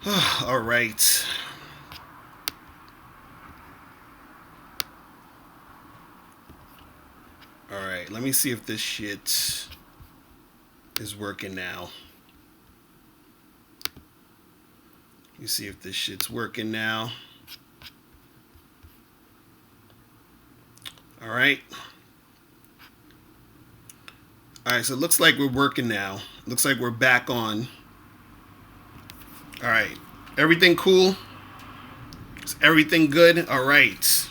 All right. All right. Let me see if this shit is working now. You see if this shit's working now. All right. All right. So it looks like we're working now. Looks like we're back on. All right. Everything cool? Is everything good? All right.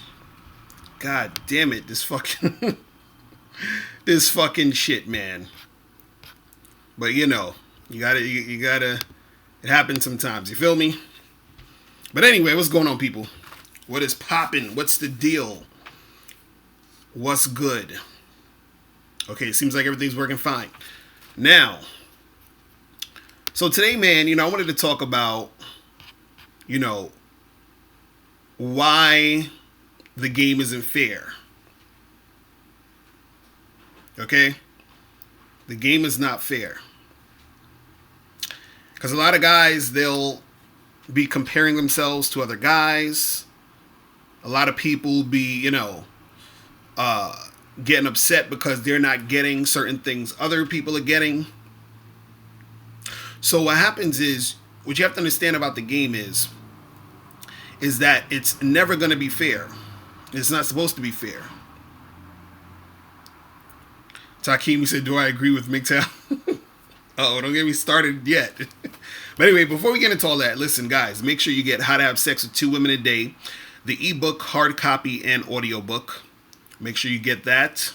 God damn it. This fucking this fucking shit, man. But you gotta. It happens sometimes. You feel me? But anyway, what's going on, people? What is popping? What's the deal? What's good? Okay, it seems like everything's working fine. Now, so today, man, I wanted to talk about, you know, why the game isn't fair. Okay? The game is not fair. Because a lot of guys, they'll be comparing themselves to other guys. A lot of people be, getting upset because they're not getting certain things other people are getting. So what happens is, what you have to understand about the game is that it's never going to be fair. It's not supposed to be fair. Takimi said, "Do I agree with MGTOW?" Oh, don't get me started yet. But anyway, before we get into all that, listen, guys, make sure you get How to Have Sex with Two Women a Day, the ebook, hard copy, and audiobook. Make sure you get that.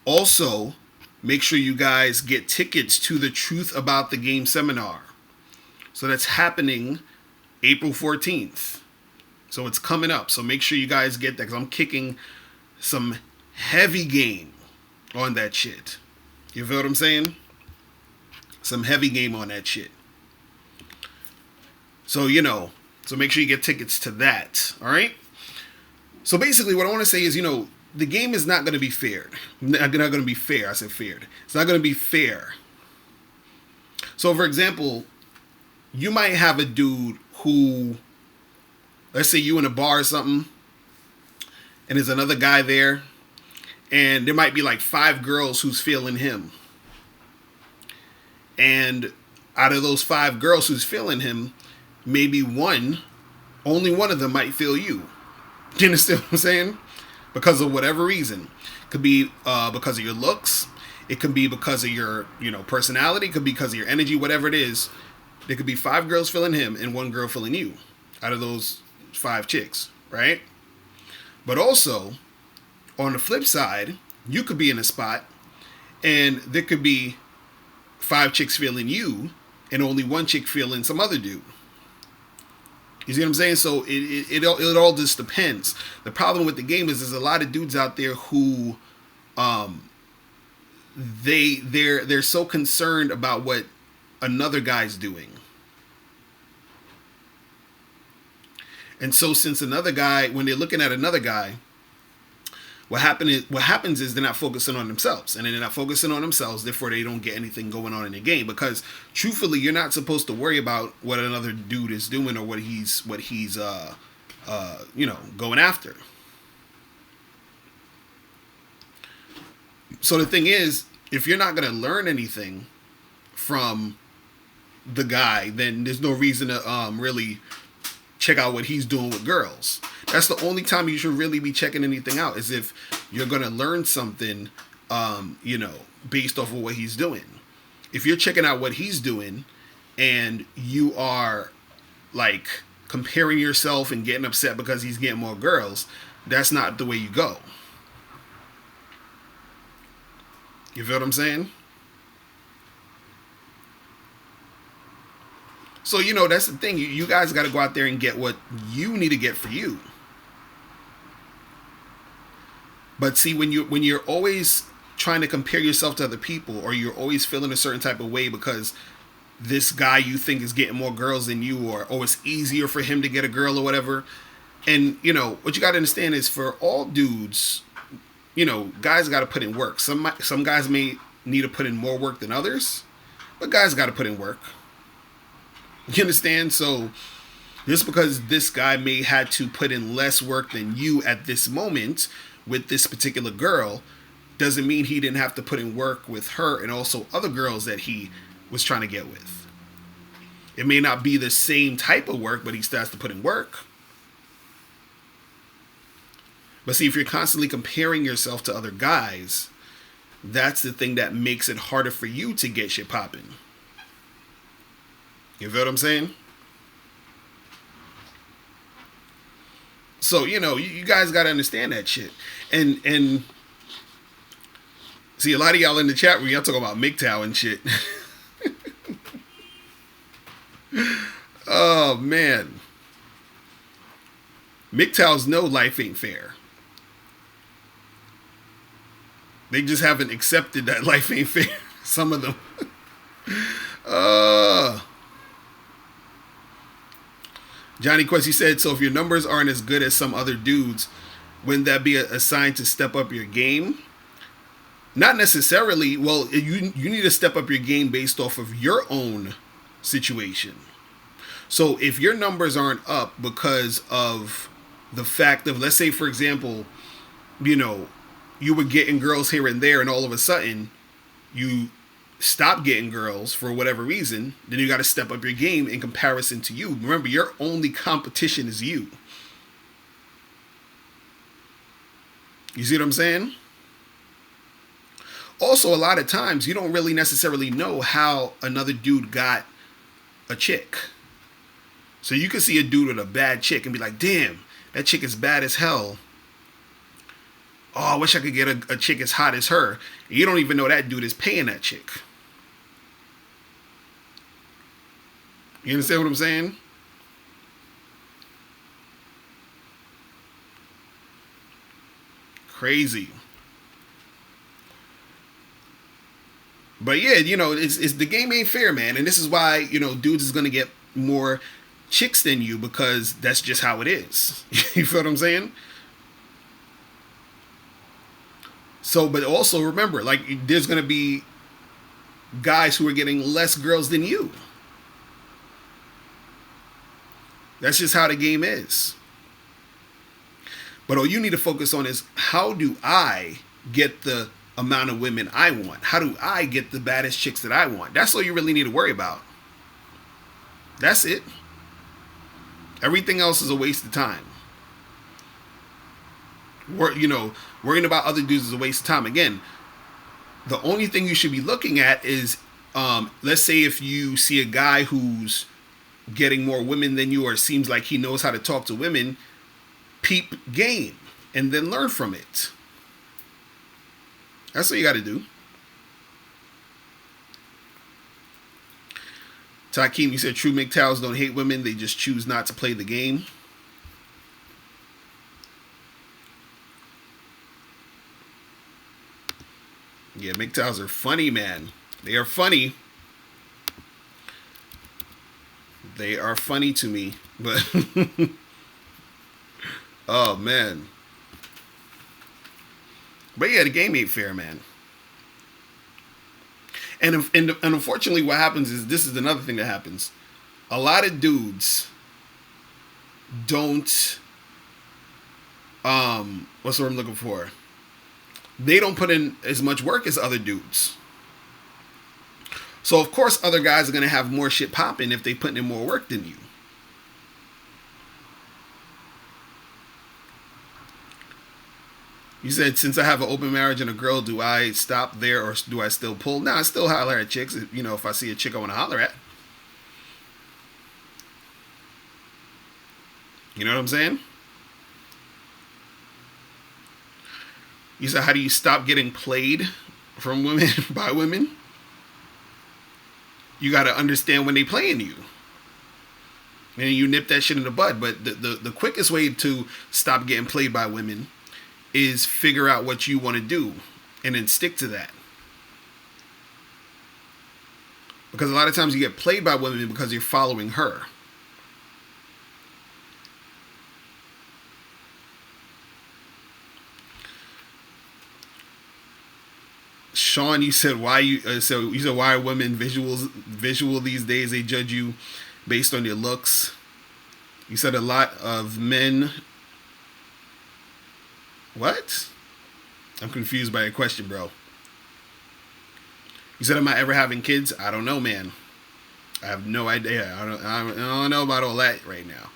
Also, make sure you guys get tickets to the Truth About the Game seminar. So that's happening April 14th. So it's coming up. So make sure you guys get that, because I'm kicking some heavy game on that shit. You feel what I'm saying? Some heavy game on that shit. So, so make sure you get tickets to that. All right? So basically what I want to say is, the game is not going to be fair. Not going to be fair. I said fared. It's not going to be fair. So, for example, you might have a dude who, let's say you in a bar or something, and there's another guy there, and there might be like 5 girls who's feeling him. And out of those 5 girls who's feeling him, maybe only one of them might feel you. You understand what I'm saying? Because of whatever reason. Could be because of your looks. It could be because of your, personality. It could be because of your energy, whatever it is. There could be 5 girls feeling him and 1 girl feeling you out of those 5 chicks, right? But also, on the flip side, you could be in a spot and there could be 5 chicks feeling you and only 1 chick feeling some other dude. You see what I'm saying? So it all just depends. The problem with the game is there's a lot of dudes out there who they're so concerned about what another guy's doing. And so since another guy, when they're looking at another guy, what happens is they're not focusing on themselves, and they're not focusing on themselves. Therefore, they don't get anything going on in the game, because truthfully, you're not supposed to worry about what another dude is doing or what he's going after. So the thing is, if you're not going to learn anything from the guy, then there's no reason to really check out what he's doing with girls. That's the only time you should really be checking anything out, is if you're going to learn something, based off of what he's doing. If you're checking out what he's doing and you are like comparing yourself and getting upset because he's getting more girls, that's not the way you go. You feel what I'm saying? So, that's the thing. You guys got to go out there and get what you need to get for you. But see, when you're always trying to compare yourself to other people, or you're always feeling a certain type of way because this guy you think is getting more girls than you, or it's easier for him to get a girl or whatever. And, what you got to understand is, for all dudes, guys got to put in work. Some guys may need to put in more work than others, but guys got to put in work. You understand? So just because this guy may had to put in less work than you at this moment with this particular girl doesn't mean he didn't have to put in work with her and also other girls that he was trying to get with. It may not be the same type of work, but he still has to put in work. But see, if you're constantly comparing yourself to other guys, that's the thing that makes it harder for you to get shit popping. You feel what I'm saying? So, you guys got to understand that shit. And see, a lot of y'all in the chat room, y'all talking about MGTOW and shit. Oh, man. MGTOWs know life ain't fair. They just haven't accepted that life ain't fair. Some of them. Johnny Quest, he said, so if your numbers aren't as good as some other dudes, wouldn't that be a sign to step up your game? Not necessarily. Well, you need to step up your game based off of your own situation. So if your numbers aren't up because of the fact of, let's say, for example, you were getting girls here and there, and all of a sudden you stop getting girls for whatever reason, then you got to step up your game in comparison to you. Remember, your only competition is you. You see what I'm saying? Also, a lot of times you don't really necessarily know how another dude got a chick. So you can see a dude with a bad chick and be like, damn, that chick is bad as hell. Oh, I wish I could get a chick as hot as her. And you don't even know that dude is paying that chick. You understand what I'm saying? Crazy. But yeah, it's the game ain't fair, man. And this is why, dudes is going to get more chicks than you, because that's just how it is. You feel what I'm saying? So, but also remember, like, there's going to be guys who are getting less girls than you. That's just how the game is. But all you need to focus on is, how do I get the amount of women I want? How do I get the baddest chicks that I want? That's all you really need to worry about. That's it. Everything else is a waste of time. Worrying about other dudes is a waste of time. Again, the only thing you should be looking at is, let's say if you see a guy who's getting more women than you, or it seems like he knows how to talk to women, peep game and then learn from it. That's what you got to do. Takeem, you said true MGTOWs don't hate women, they just choose not to play the game. Yeah, MGTOWs are funny, man. They are funny. They are funny to me, but oh man. But yeah, the game ain't fair, man. And unfortunately, what happens is, this is another thing that happens. A lot of dudes don't, what's the word I'm looking for? They don't put in as much work as other dudes. So of course, other guys are gonna have more shit popping if they put in more work than you. You said, since I have an open marriage and a girl, do I stop there or do I still pull? Nah, I still holler at chicks. If I see a chick I want to holler at. You know what I'm saying? You said, how do you stop getting played from women by women? You got to understand when they playing you. And you nip that shit in the bud. But the quickest way to stop getting played by women is figure out what you want to do and then stick to that. Because a lot of times you get played by women because you're following her. Sean, you said why are women visual these days? They judge you based on your looks. You said a lot of men. What? I'm confused by your question, bro. You said, am I ever having kids? I don't know, man. I have no idea. I don't know about all that right now.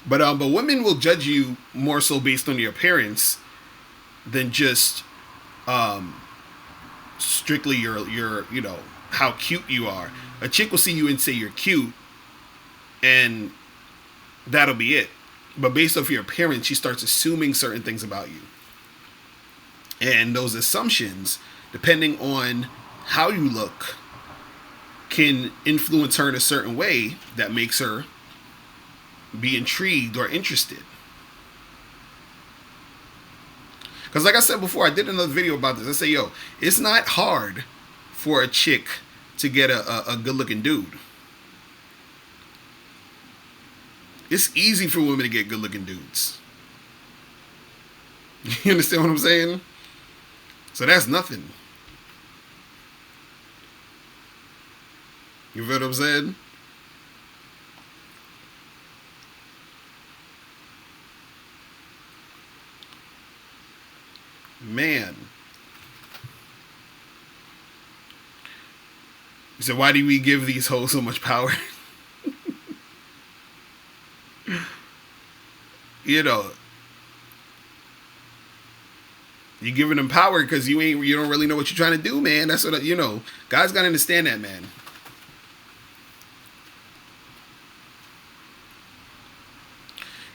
But women will judge you more so based on your appearance than just strictly your how cute you are. A chick will see you and say you're cute, and that'll be it. But based off your appearance, she starts assuming certain things about you. And those assumptions, depending on how you look, can influence her in a certain way that makes her be intrigued or interested. Because like I said before, I did another video about this. I say, yo, it's not hard for a chick to get a good looking dude. It's easy for women to get good looking dudes. You understand what I'm saying? So that's nothing. You feel what I'm saying? Man. So why do we give these hoes so much power? You know, you're giving them power because you don't really know what you're trying to do, man. That's what guys gotta understand that, man.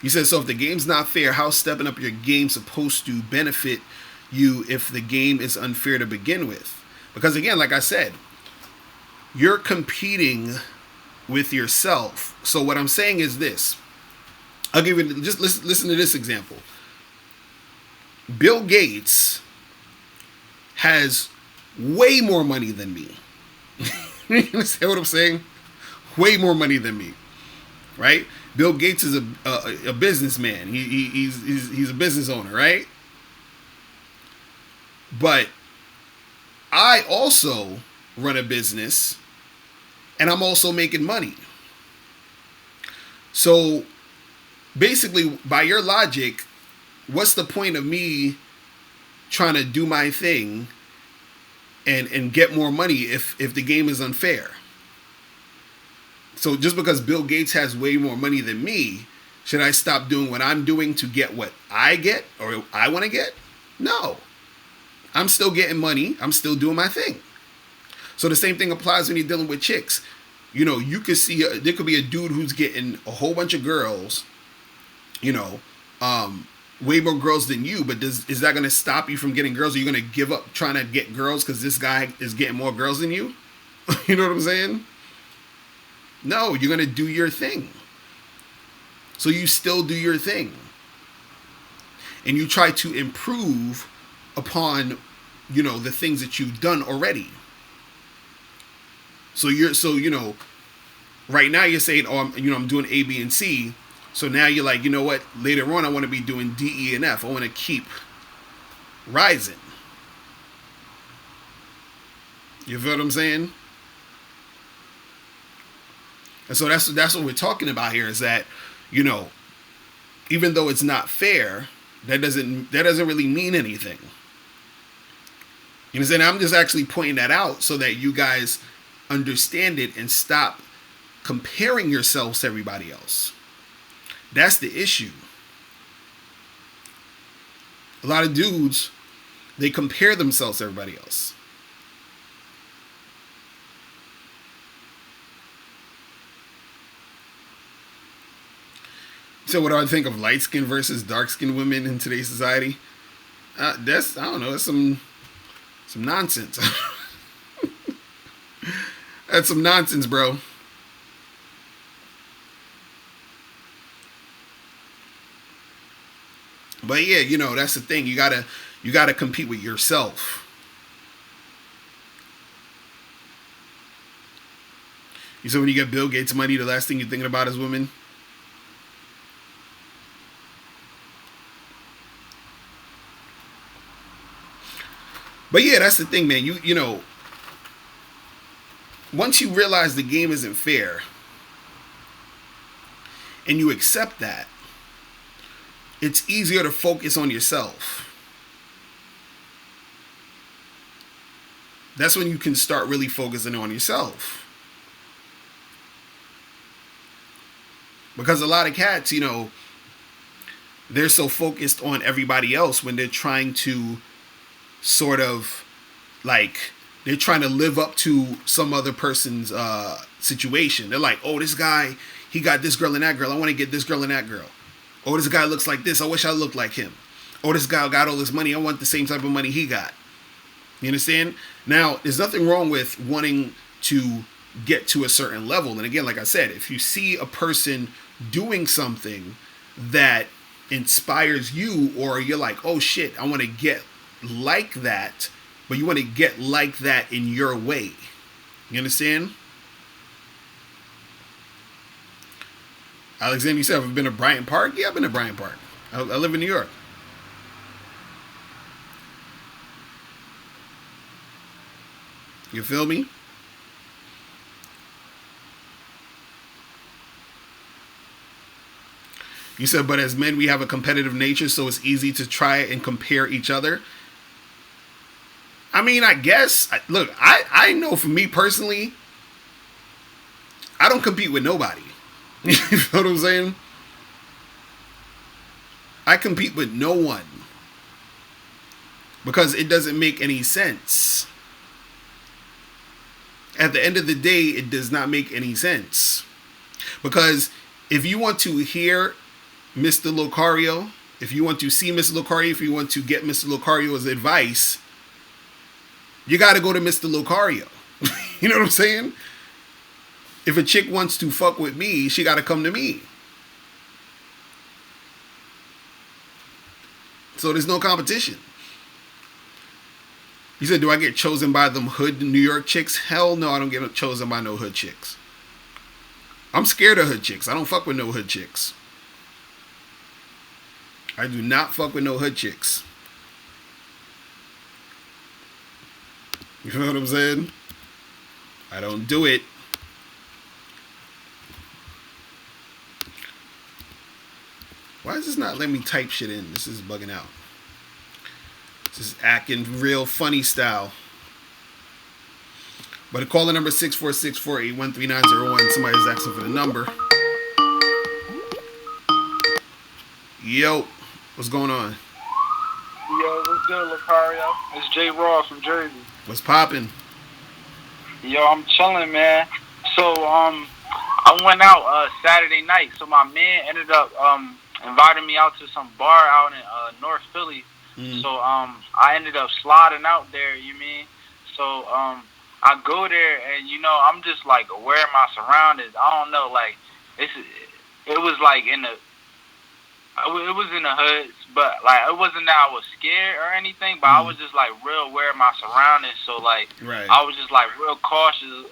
You said, so if the game's not fair, how's stepping up your game supposed to benefit you if the game is unfair to begin with? Because again, like I said, you're competing with yourself. So what I'm saying is this. I'll give you, just listen to this example. Bill Gates has way more money than me. You understand what I'm saying? Way more money than me, right? Bill Gates is a businessman. He's a business owner, right? But I also run a business, and I'm also making money. So basically, by your logic, what's the point of me trying to do my thing and get more money if the game is unfair? So just because Bill Gates has way more money than me, should I stop doing what I'm doing to get what I get or I want to get? No. I'm still getting money. I'm still doing my thing. So the same thing applies when you're dealing with chicks. You could see there could be a dude who's getting a whole bunch of girls, way more girls than you, but is that going to stop you from getting girls? Are you going to give up trying to get girls because this guy is getting more girls than you? You know what I'm saying? No, you're going to do your thing. So you still do your thing. And you try to improve upon, the things that you've done already. So right now you're saying, oh, I'm doing A, B, and C. So now you're like, you know what? Later on, I want to be doing D, E, and F. I want to keep rising. You feel what I'm saying? And so that's what we're talking about here is that, even though it's not fair, that doesn't really mean anything. You understand? I'm just actually pointing that out so that you guys understand it and stop comparing yourselves to everybody else. That's the issue. A lot of dudes, they compare themselves to everybody else. So what do I think of light-skinned versus dark-skinned women in today's society? That's some nonsense. That's some nonsense, bro. But yeah, that's the thing. You gotta compete with yourself. You said when you get Bill Gates money, the last thing you're thinking about is women. But yeah, that's the thing, man. once you realize the game isn't fair and you accept that, it's easier to focus on yourself. That's when you can start really focusing on yourself. Because a lot of cats, you know, they're so focused on everybody else when they're trying to sort of like, they're trying to live up to some other person's situation. They're like, oh, this guy, he got this girl and that girl. I want to get this girl and that girl. Oh, this guy looks like this. I wish I looked like him. Oh, this guy got all this money. I want the same type of money he got. You understand? Now, there's nothing wrong with wanting to get to a certain level. And again, like I said, if you see a person doing something that inspires you, or you're like, oh shit, I want to get like that, but you want to get like that in your way. You understand? Alexander, you said, I've been to Bryant Park? Yeah, I've been to Bryant Park. I live in New York. You feel me? You said, but as men, we have a competitive nature, so it's easy to try and compare each other. I mean, I guess, look, I know for me personally, I don't compete with nobody. You know what I'm saying? I compete with no one. Because it doesn't make any sense. At the end of the day, it does not make any sense. Because if you want to hear Mr. Locario, if you want to see Mr. Locario, if you want to get Mr. Locario's advice, you got to go to Mr. Locario. You know what I'm saying? If a chick wants to fuck with me, she got to come to me. So there's no competition. You said, do I get chosen by them hood New York chicks? Hell no, I don't get chosen by no hood chicks. I'm scared of hood chicks. I don't fuck with no hood chicks. I do not fuck with no hood chicks. You know what I'm saying? I don't do it. Why is this not letting me type shit in? This is bugging out. This is acting real funny style. But a caller number 646-481-3901. Somebody's asking for the number. Yo, what's going on? Yo, what's good, Locario? It's J. Raw from Jersey. What's poppin'? Yo, I'm chilling, man. So, I went out Saturday night. So my man ended up inviting me out to some bar out in North Philly. Mm. So I ended up sliding out there. You mean? So I go there, and you know, I'm just like aware of my surroundings. I don't know, like it was like it was in the hood, but like it wasn't that I was scared or anything, but I was just like real aware of my surroundings. So like I was just like real cautious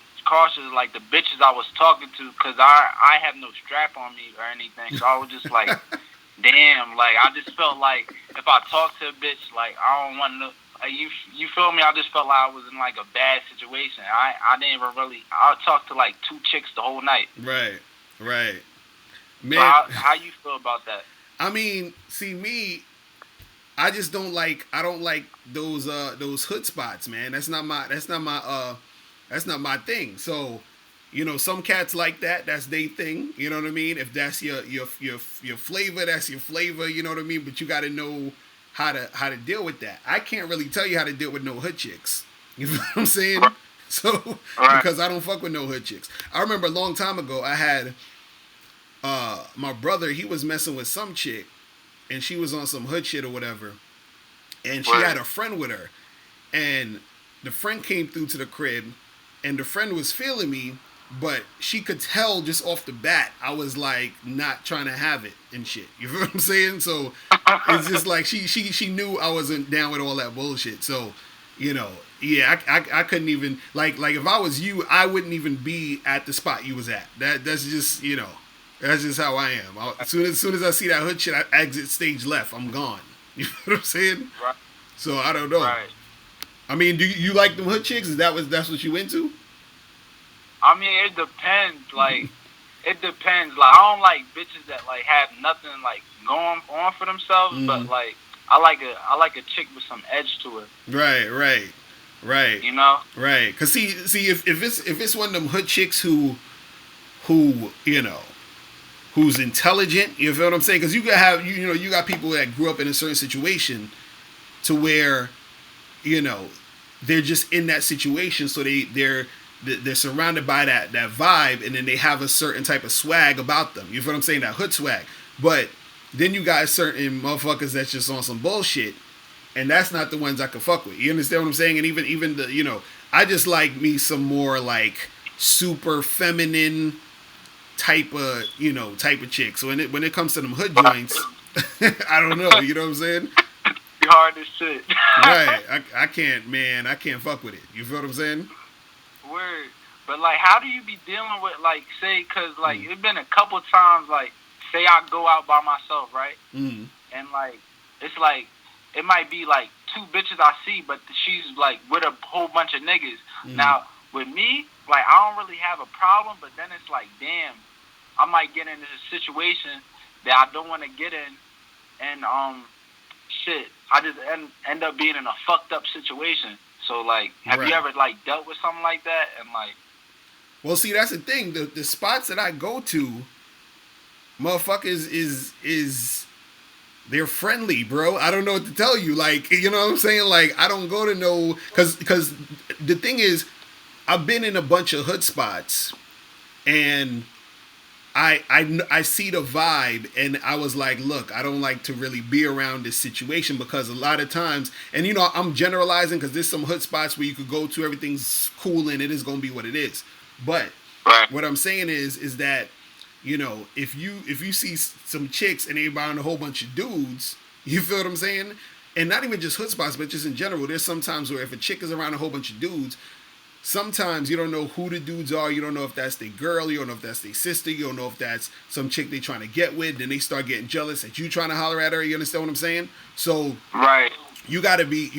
like the bitches I was talking to, because I have no strap on me or anything. So I was just like, damn, like I just felt like if I talk to a bitch, like I don't want to. You feel me? I just felt like I was in like a bad situation. I didn't even really. I talked to like 2 chicks the whole night. Right. Man, so how you feel about that? I mean, see me, I just don't like. I don't like those hood spots, man. That's not my thing. So, you know, some cats like that. That's their thing. You know what I mean? If that's your flavor, that's your flavor. You know what I mean? But you got to know how to deal with that. I can't really tell you how to deal with no hood chicks. You know what I'm saying? So because I don't fuck with no hood chicks. I remember a long time ago, I had my brother. He was messing with some chick, and she was on some hood shit or whatever, and she had a friend with her, and the friend came through to the crib, and the friend was feeling me, but she could tell just off the bat I was like not trying to have it and shit. You know what I'm saying? So it's just like she knew I wasn't down with all that bullshit. So, you know, yeah, I couldn't even like if I was you, I wouldn't even be at the spot you was at. That's just, you know, that's just how I am. As soon as I see that hood shit, I exit stage left. I'm gone. You know what I'm saying? Right. So I don't know. Right. I mean, do you like them hood chicks? That's what you into? I mean, it depends. Like, it depends. Like, I don't like bitches that like have nothing like going on for themselves. But Mm. like, I like a chick with some edge to it. Right, right, right, You know? right. Cause see, if it's one of them hood chicks who who's intelligent, you feel what I'm saying? Because you got have you got people that grew up in a certain situation to where you know they're just in that situation, so they're surrounded by that vibe, and then they have a certain type of swag about them. You feel what I'm saying? That hood swag. But then you got certain motherfuckers that's just on some bullshit, and that's not the ones I can fuck with. You understand what I'm saying? And even the I just like me some more like super feminine type of chick. So when it comes to them hood joints, I don't know. You know what I'm saying? Be hard as shit. Right. I can't, man. I can't fuck with it. You feel what I'm saying? Word. But like, how do you be dealing with like, say, cause like Mm. it's been a couple times like, say I go out by myself, right? Mm. And like, it's like, it might be like two bitches I see, but she's like with a whole bunch of niggas. Mm. Now with me, like I don't really have a problem, but then it's like, damn, I might get into a situation that I don't want to get in, and shit, I just end up being in a fucked up situation. So like, have you Right. ever like dealt with something like that? And like, Well, see, that's the thing. The spots that I go to, motherfuckers is they're friendly, bro. I don't know what to tell you. Like, you know what I'm saying? Like, I don't go to no because the thing is, I've been in a bunch of hood spots, and I see the vibe, and I was like, look, I don't like to really be around this situation because a lot of times, and I'm generalizing because there's some hood spots where you could go to, everything's cool, and it is going to be what it is. But right, what I'm saying is that if you see some chicks and they around a whole bunch of dudes, you feel what I'm saying? And not even just hood spots, but just in general, there's sometimes where if a chick is around a whole bunch of dudes, sometimes you don't know who the dudes are. You don't know if that's their girl. You don't know if that's their sister. You don't know if that's some chick they trying to get with. Then they start getting jealous that you trying to holler at her. You understand what I'm saying? So right, you gotta be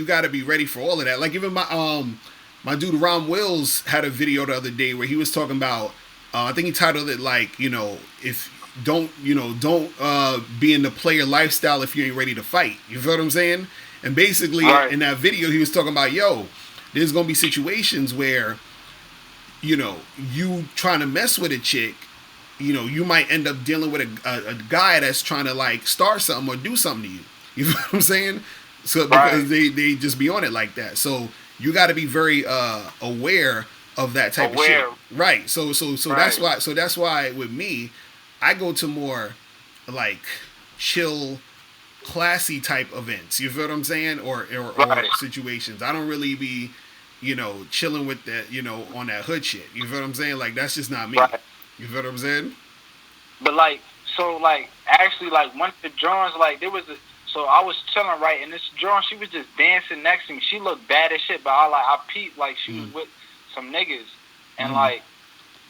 ready for all of that. Like even my dude Ron Wills had a video the other day where he was talking about. I think he titled it like if don't be in the player lifestyle if you ain't ready to fight. You feel what I'm saying? And basically right, in that video he was talking about there's gonna be situations where you trying to mess with a chick, you might end up dealing with a guy that's trying to like start something or do something to you. You know what I'm saying? So because right. they just be on it like that. So you got to be very aware of that type of shit. Aware, Right. So that's right, why with me, I go to more like chill, classy type events. You feel what I'm saying? Or right, situations. I don't really be chilling with that, on that hood shit. You feel what I'm saying? Like that's just not me. right. You feel what I'm saying? But like, so like, actually, like one of the drawings, like there was a. So I was chilling right, and this drawing, she was just dancing next to me. She looked bad as shit, but I peeped like she was Mm. with some niggas, and Mm. like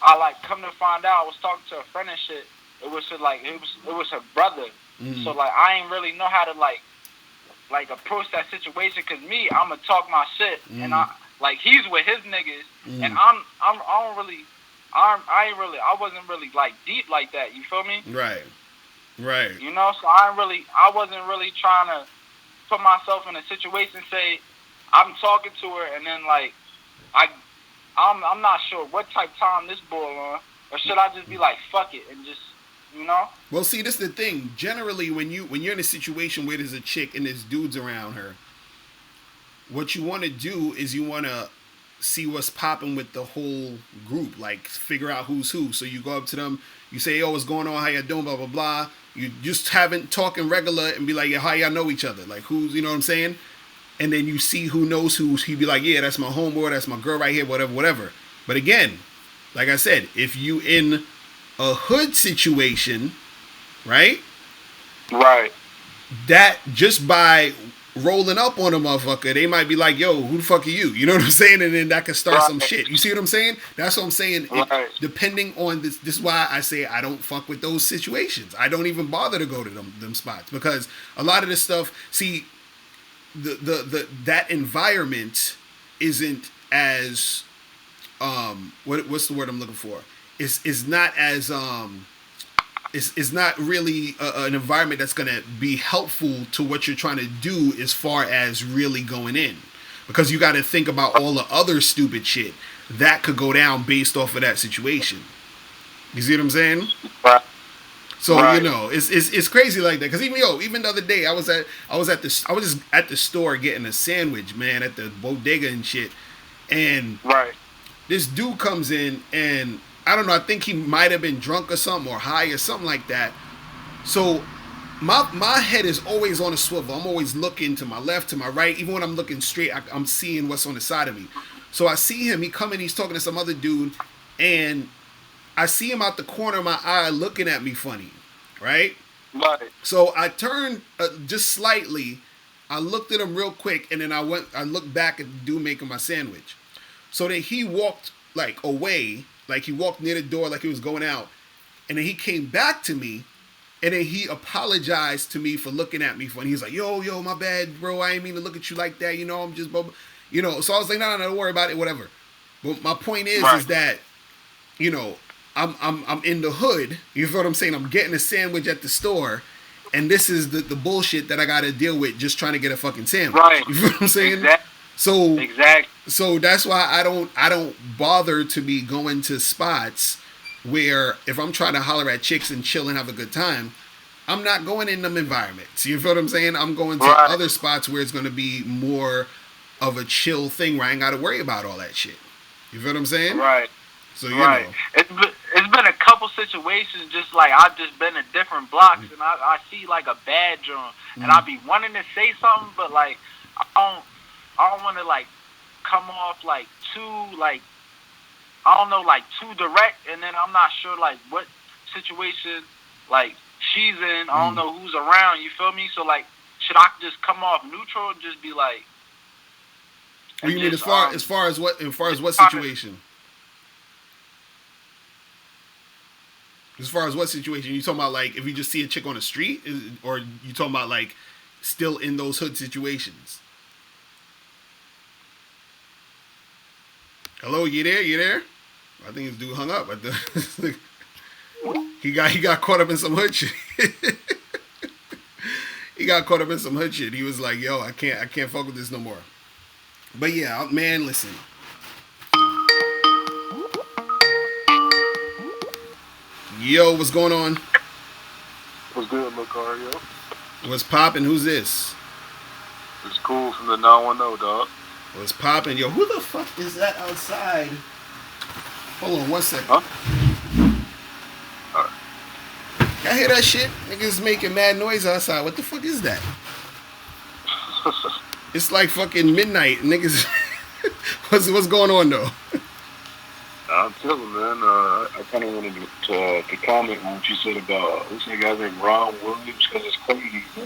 I like come to find out, I was talking to a friend and shit. It was her brother. So Mm. like I ain't really know how to like approach that situation, cause me, I'ma talk my shit, and Mm. like he's with his niggas, and Mm. I don't really. I ain't really, I wasn't really like deep like that. You feel me? Right. Right. You know, so I wasn't really trying to put myself in a situation. Say, I'm talking to her, and then like, I, I'm not sure what type of time this boy on, or should I just be like, fuck it, and just, you know? Well, see, this is the thing. Generally, when you're in a situation where there's a chick and there's dudes around her, what you want to do is you want to see what's popping with the whole group, like figure out who's who. So you go up to them, you say, "Yo, what's going on? How you doing? Blah blah blah." You just haven't talking regular and be like, "Yeah, how y'all know each other? Like who's you know what I'm saying?" And then you see who knows who. He be like, "Yeah, that's my homeboy. That's my girl right here. Whatever, whatever." But again, like I said, if you in a hood situation, right? Right, That just by rolling up on a motherfucker, they might be like, "Yo, who the fuck are you?" You know what I'm saying? And then that could start some right, shit. You see what I'm saying? That's what I'm saying. right, Depending on this, this is why I say I don't fuck with those situations. I don't even bother to go to them spots because a lot of this stuff. See, the that environment isn't as what's the word I'm looking for? Is not as it's not really an environment that's going to be helpful to what you're trying to do as far as really going in, because you got to think about all the other stupid shit that could go down based off of that situation. You see what I'm saying? Right. So Right. it's crazy like that. Because even the other day I was just at the store getting a sandwich, man, at the bodega and shit, and Right. this dude comes in, and I don't know, I think he might have been drunk or something, or high or something like that. So my head is always on a swivel. I'm always looking to my left, to my right. Even when I'm looking straight, I'm seeing what's on the side of me. So I see him. He coming. He's talking to some other dude, and I see him out the corner of my eye looking at me funny, right? Right. So I turned just slightly. I looked at him real quick, and then I looked back at the dude making my sandwich. So then he walked like away, like he walked near the door, like he was going out, and then he came back to me, and then he apologized to me for looking at me funny. He's like, "Yo, my bad, bro. I ain't mean to look at you like that. I'm just, So I was like, no, don't worry about it, whatever. But my point is Right. that, I'm in the hood. You feel what I'm saying? I'm getting a sandwich at the store, and this is the bullshit that I got to deal with just trying to get a fucking sandwich. Right. You feel what I'm saying? Exactly. So Exactly. so that's why I don't bother to be going to spots where if I'm trying to holler at chicks and chill and have a good time, I'm not going in them environments. You feel what I'm saying? I'm going to Right. other spots where it's going to be more of a chill thing where I ain't got to worry about all that shit. You feel what I'm saying? Right. So Right. It's been a couple situations just like I've just been in different blocks and I see like a bad joint and I be wanting to say something but like I don't want to like come off like too like I don't know like too direct and then I'm not sure like what situation like she's in. I don't know who's around. You feel me? So like should I just come off neutral and just be like? What do you mean as far as what situation? As far as what situation? You talking about like if you just see a chick on the street, or you talking about like still in those hood situations? Hello, you there? You there? I think this dude hung up. He got caught up in some hood shit. He got caught up in some hood shit. He was like, "Yo, I can't fuck with this no more." But yeah, man, listen. Yo, what's going on? What's good, Locario? What's poppin'? Who's this? It's cool from the 910, dog. What's poppin'? Yo, who the fuck is that outside? Hold on 1 second. Huh? Alright. Y'all hear that shit? Niggas making mad noise outside. What the fuck is that? It's like fucking midnight. Niggas. What's going on though? I'm telling man, I kind of wanted to comment on what you said about what's that guy named Ron Williams, because it's crazy. I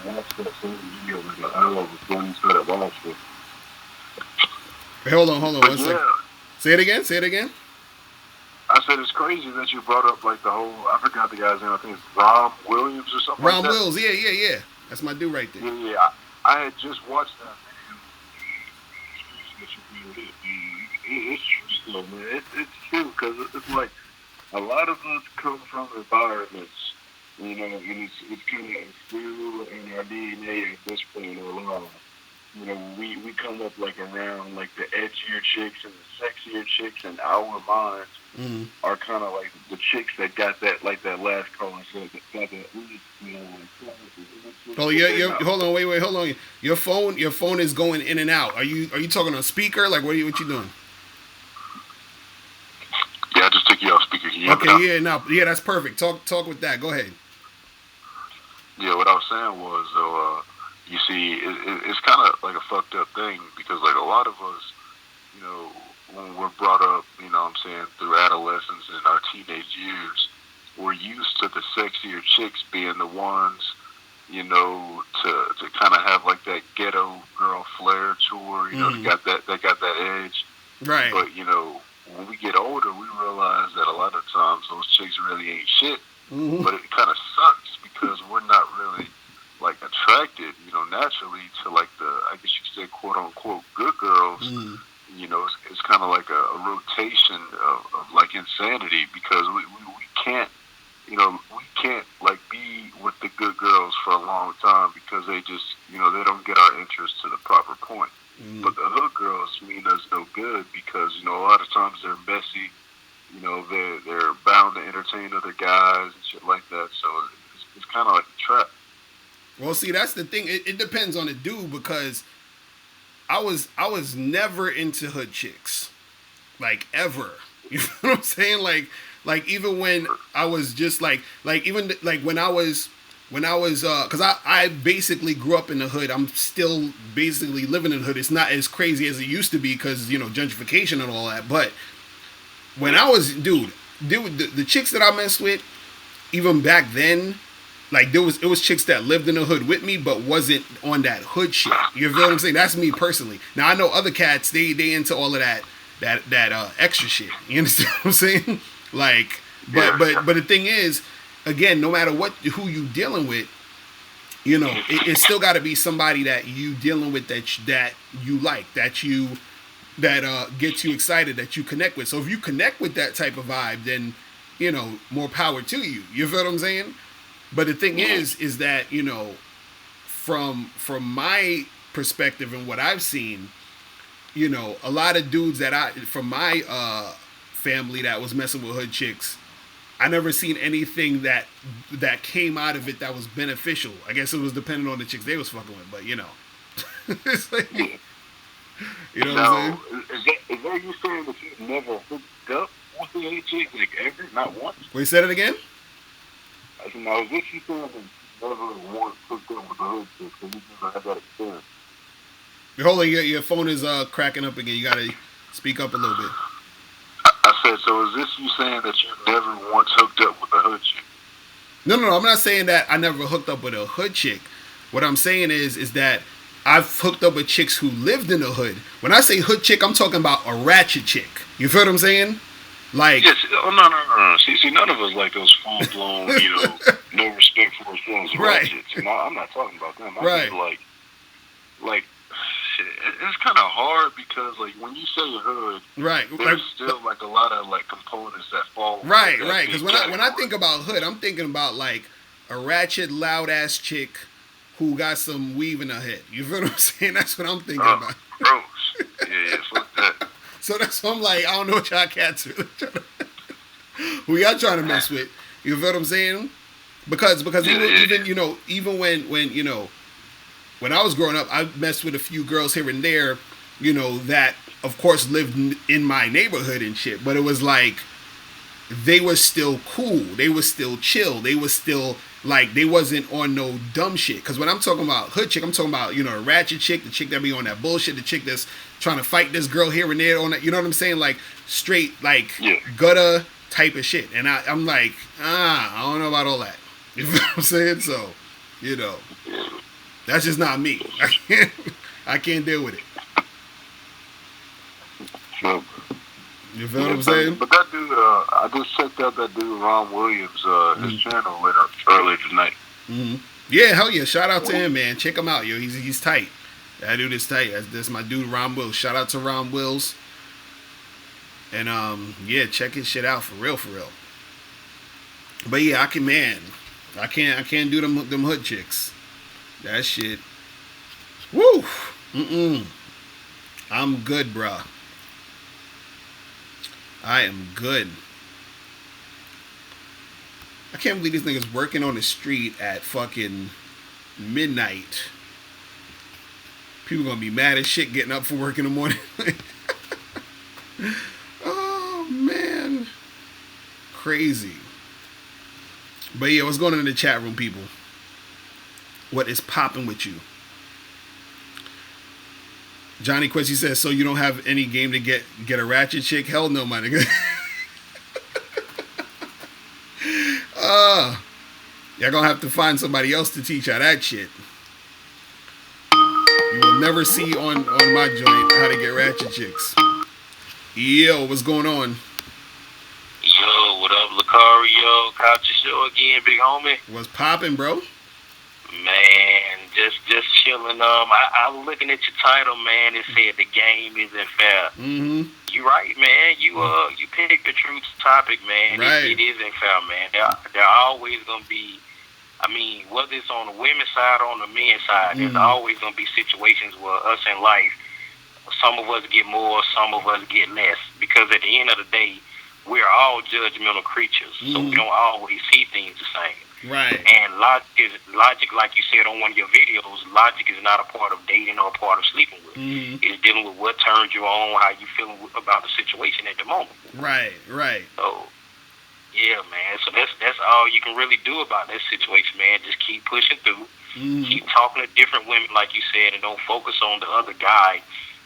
watched that same video like an hour before you started watching it. Hey, hold on 1 second. Yeah, Say it again. I said it's crazy that you brought up like the whole, I forgot the guy's name, I think it's Ron Williams or something Ron like that. Wills, yeah. That's my dude right there. Yeah. I had just watched that video. It's true, though, man. It's true because it's like a lot of us come from environments, and it's kind of instilled in our DNA at this point or long. We come up like around like the edgier chicks and the sexier chicks, and our minds are kind of like the chicks that got that like that last caller said that got that. Oh, hold on, wait, hold on. Your phone is going in and out. Are you talking on speaker? Like what you doing? Yeah, I just took you off speaker. Can you Okay, yeah, that's perfect. Talk with that. Go ahead. Yeah, what I was saying was, though, you see, it's kind of like a fucked up thing because, like, a lot of us, when we're brought up, through adolescence and our teenage years, we're used to the sexier chicks being the ones, to kind of have like that ghetto girl flair to her, they got that edge. Right. But, when we get older, we realize that a lot of times those chicks really ain't shit. Mm-hmm. But it kind of sucks because we're not really like attracted, naturally to like the, I guess you could say, quote unquote, good girls. It's kind of like a like insanity because we can't, you know, we can't like be with the good girls for a long time because they just, you know, they don't get our interest to the proper point. But the hood girls mean us no good because, you know, a lot of times they're messy. You know, they're bound to entertain other guys and shit like that. So it's kind of like a trap. Well, see, that's the thing. It depends on the dude because I was never into hood chicks, like ever. You know what I'm saying? Like even when I was just like even like when I was because I basically grew up in the hood. I'm still basically living in the hood. It's not as crazy as it used to be because, you know, gentrification and all that. But when I was, dude, the chicks that I messed with, even back then, like it was chicks that lived in the hood with me, but wasn't on that hood shit. You feel what I'm saying? That's me personally. Now I know other cats, they into all of that extra shit. You understand what I'm saying? Like, but the thing is, again, no matter who you dealing with, you know, it's still got to be somebody that you dealing with that you like, that gets you excited, that you connect with. So if you connect with that type of vibe, then, you know, more power to you. You feel what I'm saying? But the thing is that, you know, from my perspective and what I've seen, you know, a lot of dudes from my family that was messing with hood chicks, I never seen anything that came out of it that was beneficial. I guess it was depending on the chicks they was fucking with, but you know. It's like, you know what I'm saying? Is that you saying that you've never hooked up with the hood chick, like ever? Not once? Wait, say that again? I said, now, is this you saying that you never once hooked up with the hood chick, so you never had that experience? Hold on, your phone is cracking up again. You gotta speak up a little bit. I said, so is this you saying that you never once hooked up with a hood chick? No, I'm not saying that I never hooked up with a hood chick. What I'm saying is that I've hooked up with chicks who lived in the hood. When I say hood chick, I'm talking about a ratchet chick. You feel what I'm saying? Like, yes. Oh, no. See, none of us like those full blown, you know, no respect for ourselves ratchets. You know, I'm not talking about them. I right. mean, like. Shit, it's kind of hard because, like, when you say hood, right, there's still like a lot of like components that fall. Right. Because when I think about hood, I'm thinking about like a ratchet, loud ass chick who got some weave in her head. You feel what I'm saying? That's what I'm thinking about. Gross. Yeah, fuck that. So that's what I'm like. I don't know what y'all cats are who y'all trying to mess with. You feel what I'm saying? Because even you know, even when you know. When I was growing up, I messed with a few girls here and there, you know, that, of course, lived in my neighborhood and shit. But it was like, they were still cool. They were still chill. They were still, like, they wasn't on no dumb shit. Because when I'm talking about hood chick, I'm talking about, you know, a ratchet chick, the chick that be on that bullshit, the chick that's trying to fight this girl here and there on that, you know what I'm saying? Like, straight, like, gutter type of shit. And I'm like, I don't know about all that. You know what I'm saying? So, you know. That's just not me. I can't deal with it. Sure. You feel what I'm saying? But that dude, I just checked out that dude Ron Williams, his channel earlier tonight. Mm-hmm. Yeah, hell yeah! Shout out to him, man. Check him out, yo. He's tight. That dude is tight. That's my dude, Ron Wills. Shout out to Ron Wills. And yeah, check his shit out for real. But yeah, I can't do them hood chicks. That shit. Woo! I'm good, bruh. I am good. I can't believe this nigga's working on the street at fucking midnight. People gonna be mad as shit getting up for work in the morning. Oh, man. Crazy. But yeah, what's going on in the chat room, people? What is popping with you? Johnny Quincy says, so you don't have any game to get a ratchet chick? Hell no, my nigga. Y'all gonna have to find somebody else to teach y'all that shit. You will never see on my joint how to get ratchet chicks. Yo, what's going on? Yo, what up, Locario? Caught your show again, big homie. What's popping, bro? Man, just chilling. I was looking at your title, man. It said the game isn't fair. Mm-hmm. You right, man. You picked the truth topic, man. Right. It isn't fair, man. There always gonna be. I mean, whether it's on the women's side or on the men's side, there's always gonna be situations where us in life, some of us get more, some of us get less. Because at the end of the day, we're all judgmental creatures, so we don't always see things the same. Right. And logic, like you said on one of your videos, logic is not a part of dating or a part of sleeping with. It's dealing with what turns you on, how you feeling about the situation at the moment. Right. So, yeah, man. So that's all you can really do about that situation, man. Just keep pushing through, keep talking to different women, like you said, and don't focus on the other guy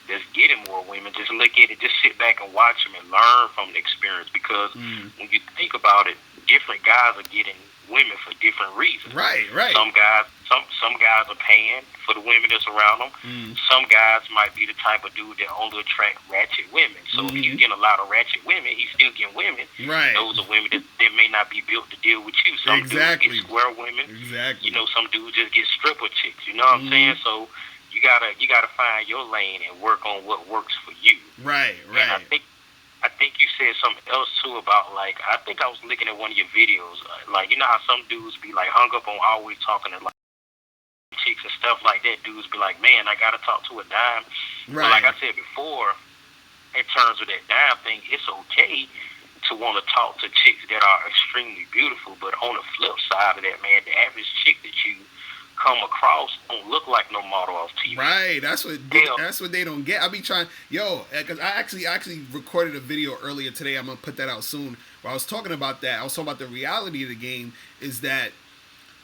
that's getting more women. Just look at it. Just sit back and watch them and learn from the experience. Because when you think about it, different guys are getting women for different reasons. Right. Some guys are paying for the women that's around them. Some guys might be the type of dude that only attract ratchet women. So if he's getting a lot of ratchet women, he's still getting women. Right. Those are women that may not be built to deal with you. Some dudes get square women. Exactly. You know, some dudes just get stripper chicks. You know what I'm saying? So you gotta find your lane and work on what works for you. Right. And I think you said something else too about, like, I think I was looking at one of your videos, like, you know how some dudes be like hung up on always talking to like chicks and stuff like that. Dudes be like, man, I gotta talk to a dime. Right. But like I said before, in terms of that dime thing, it's okay to want to talk to chicks that are extremely beautiful. But on the flip side of that, man, the average chick that you come across don't look like no model off TV. Right, that's what they don't get. I be trying, because I actually recorded a video earlier today. I'm gonna put that out soon. Where I was talking about that. I was talking about the reality of the game is that,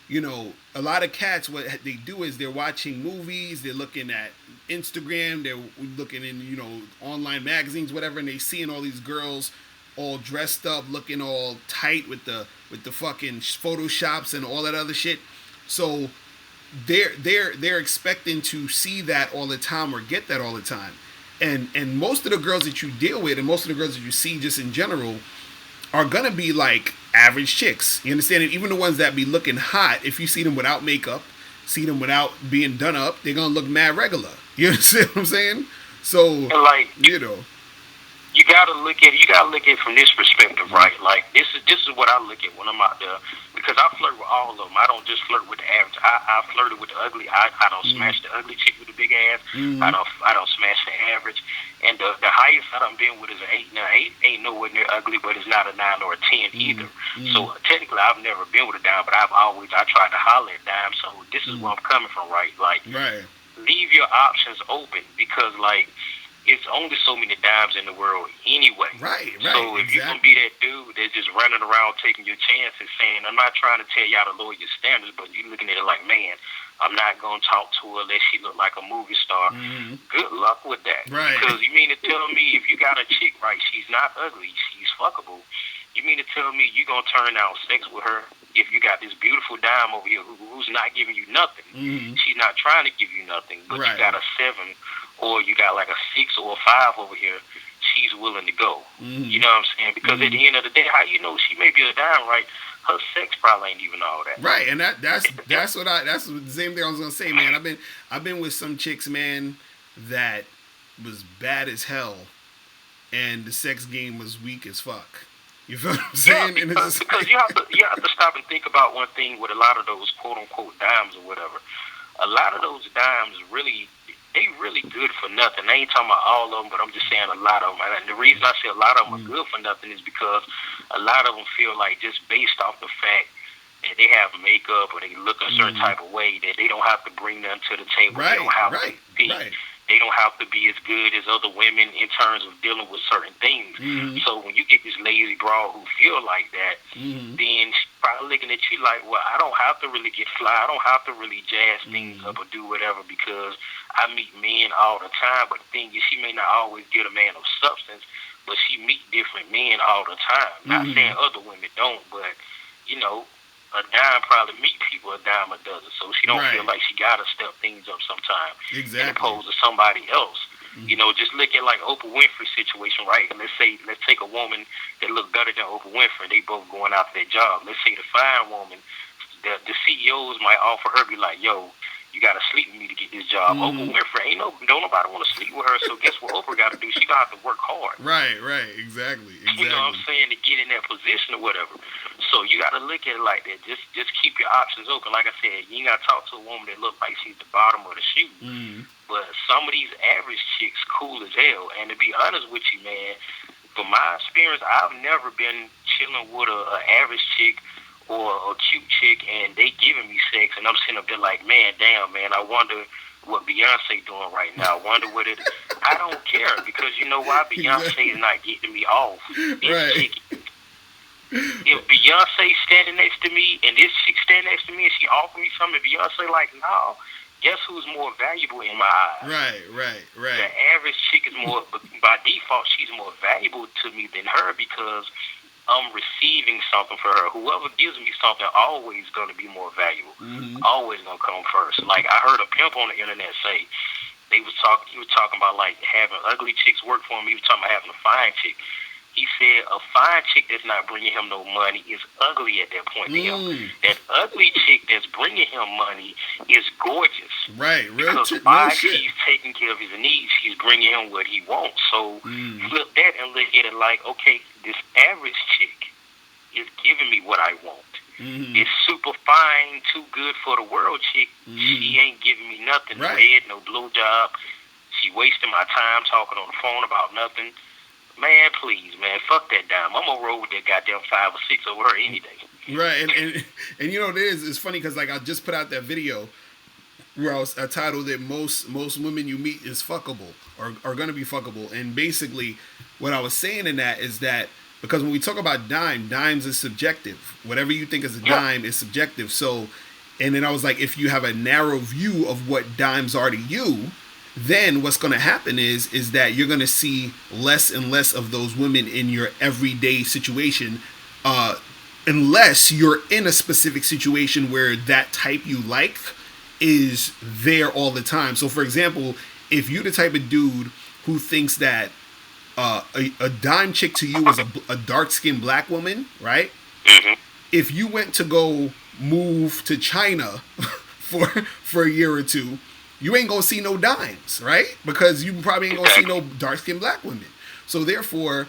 a lot of cats, what they do is they're watching movies, they're looking at Instagram, they're looking in online magazines, whatever, and they seeing all these girls all dressed up, looking all tight with the fucking photoshops and all that other shit. So they're expecting to see that all the time or get that all the time. And most of the girls that you deal with and most of the girls that you see just in general are gonna be like average chicks. You understand? And even the ones that be looking hot, if you see them without makeup, see them without being done up, they're gonna look mad regular. You understand what I'm saying? So, like, you gotta look at it from this perspective, right? Like, this is what I look at when I'm out there, because I flirt with all of them. I don't just flirt with the average. I flirted with the ugly. I don't smash the ugly chick with the big ass. I don't smash the average. And the highest I done been with is an 8. Now 8 ain't nowhere near ugly, but it's not a 9 or a 10 either. So technically, I've never been with a dime, but I tried to holler at dime. So this is where I'm coming from, right? Like, leave your options open, because like, it's only so many dimes in the world anyway. Right. So if you're going to be that dude that's just running around taking your chances, saying, I'm not trying to tell y'all to lower your standards, but you're looking at it like, man, I'm not going to talk to her unless she look like a movie star. Good luck with that. Right. Because you mean to tell me if you got a chick, right, she's not ugly, she's fuckable. You mean to tell me you're going to turn down sex with her if you got this beautiful dime over here who's not giving you nothing? She's not trying to give you nothing, but you got a 7 or you got like a 6 or a 5 over here, she's willing to go. You know what I'm saying? Because at the end of the day, how you know she may be a dime, right? Her sex probably ain't even all that. Right, and that's the same thing I was gonna say, man. I've been with some chicks, man, that was bad as hell, and the sex game was weak as fuck. You feel what I'm saying? Yeah, because you have to stop and think about one thing with a lot of those quote unquote dimes or whatever. A lot of those dimes they really good for nothing. I ain't talking about all of them, but I'm just saying a lot of them. And the reason I say a lot of them are good for nothing is because a lot of them feel like, just based off the fact that they have makeup or they look a certain type of way, that they don't have to bring nothing to the table. They don't have to be. They don't have to be as good as other women in terms of dealing with certain things. So when you get this lazy broad who feel like that, then she's probably looking at you like, well, I don't have to really get fly. I don't have to really jazz things up or do whatever, because I meet men all the time. But the thing is, she may not always get a man of substance, but she meet different men all the time. Not saying other women don't, but, a dime probably meet people a dime a dozen, so she don't feel like she gotta step things up sometimes. Exactly. As opposed to somebody else. Just look at like Oprah Winfrey situation, right? Let's take a woman that look better than Oprah Winfrey. They both going out for their job. Let's say the fine woman the CEOs might offer her, be like, yo, you got to sleep with me to get this job. Oprah Winfrey, don't nobody want to sleep with her. So guess what Oprah got to do? She got to work hard. Right, exactly. You know what I'm saying? To get in that position or whatever. So you got to look at it like that. Just keep your options open. Like I said, you ain't got to talk to a woman that look like she's the bottom of the shoe. But some of these average chicks cool as hell. And to be honest with you, man, from my experience, I've never been chilling with a average chick or a cute chick and they giving me sex and I'm sitting up there like, man, damn, man, I wonder what Beyonce doing right now. I wonder what it. I don't care because you know why? Beyonce is not getting me off. This chick, if Beyonce standing next to me and this chick standing next to me and she offer me something, Beyonce like, no. Guess who's more valuable in my eyes? Right. The average chick is more, by default, she's more valuable to me than her because I'm receiving something for her. Whoever gives me something always going to be more valuable. Always going to come first. Like I heard a pimp on the internet say, he was talking about like having ugly chicks work for him. He was talking about having a fine chick. He said a fine chick that's not bringing him no money is ugly at that point to him. That ugly chick that's bringing him money is gorgeous. Right, because while she's taking care of his needs, she's bringing him what he wants. So flip that and look at it like, okay, this average chick is giving me what I want. It's super fine, too good for the world chick. She ain't giving me nothing, no head, no blowjob. She wasting my time talking on the phone about nothing. Man, please, man, fuck that dime. I'm gonna roll with that goddamn 5 or 6 over her any day. Right, and you know what it is? It's funny because like I just put out that video where I titled it most women you meet is fuckable or are gonna be fuckable, and basically what I was saying in that is that because when we talk about dimes is subjective. Whatever you think is a dime is subjective. So, and then I was like, if you have a narrow view of what dimes are to you, then what's going to happen is that you're going to see less and less of those women in your everyday situation, unless you're in a specific situation where that type you like is there all the time. So, for example, if you're the type of dude who thinks that a dime chick to you is a dark-skinned black woman, right? If you went to go move to China for a year or two, you ain't gonna see no dimes, right? Because you probably ain't gonna see no dark-skinned black women. So therefore,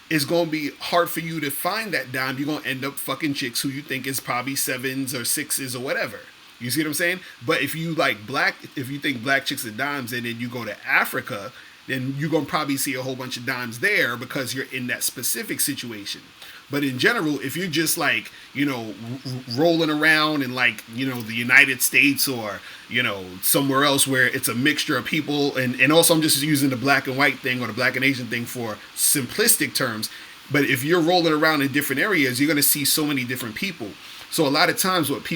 it's gonna be hard for you to find that dime. You're gonna end up fucking chicks who you think is probably 7s or 6s or whatever. You see what I'm saying? But if you think black chicks are dimes, and then you go to Africa, then you're gonna probably see a whole bunch of dimes there because you're in that specific situation. But in general, if you're just like, you know, rolling around in like, you know, the United States or, you know, somewhere else where it's a mixture of people, and also I'm just using the black and white thing or the black and Asian thing for simplistic terms. But if you're rolling around in different areas, you're going to see so many different people. So a lot of times what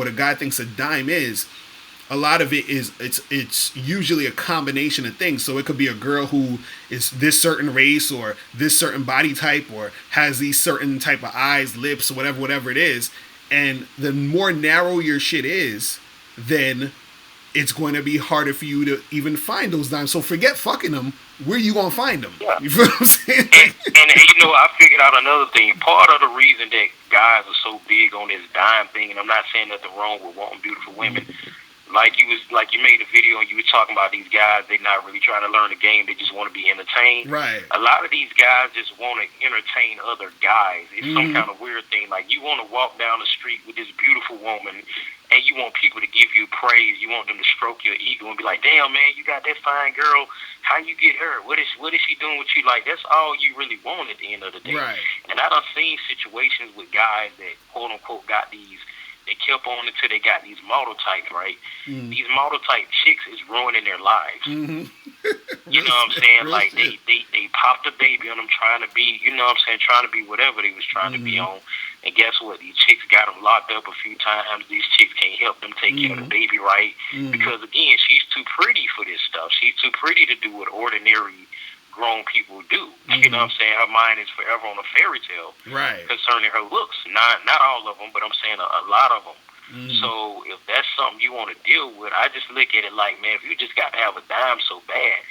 a guy thinks a dime is, a lot of it is it's usually a combination of things. So it could be a girl who is this certain race or this certain body type or has these certain type of eyes, lips, whatever it is. And the more narrow your shit is, then it's going to be harder for you to even find those dimes. So forget fucking them. Where you gonna find them? Yeah. You feel what I'm saying? And you know, I figured out another thing. Part of the reason that guys are so big on this dime thing, and I'm not saying nothing wrong with wanting beautiful women. Like you made a video and you were talking about these guys, they're not really trying to learn the game, they just want to be entertained. Right. A lot of these guys just want to entertain other guys. It's some kind of weird thing. Like you want to walk down the street with this beautiful woman and you want people to give you praise. You want them to stroke your ego and be like, damn man, you got that fine girl. How you get her? What is she doing with you? Like that's all you really want at the end of the day. Right. And I done seen situations with guys that quote unquote got these. They kept on until they got these model types, right? These model type chicks is ruining their lives. You know what I'm saying? Like they popped a baby on them trying to be, you know what I'm saying, trying to be whatever they was trying to be on. And guess what? These chicks got them locked up a few times. These chicks can't help them take care of the baby right. Because again, she's too pretty for this stuff. She's too pretty to do what ordinary grown people do. You know what I'm saying? Her mind is forever on a fairy tale concerning her looks. Not all of them, but I'm saying a lot of them. So if that's something you want to deal with, I just look at it like, man, if you just got to have a dime so bad,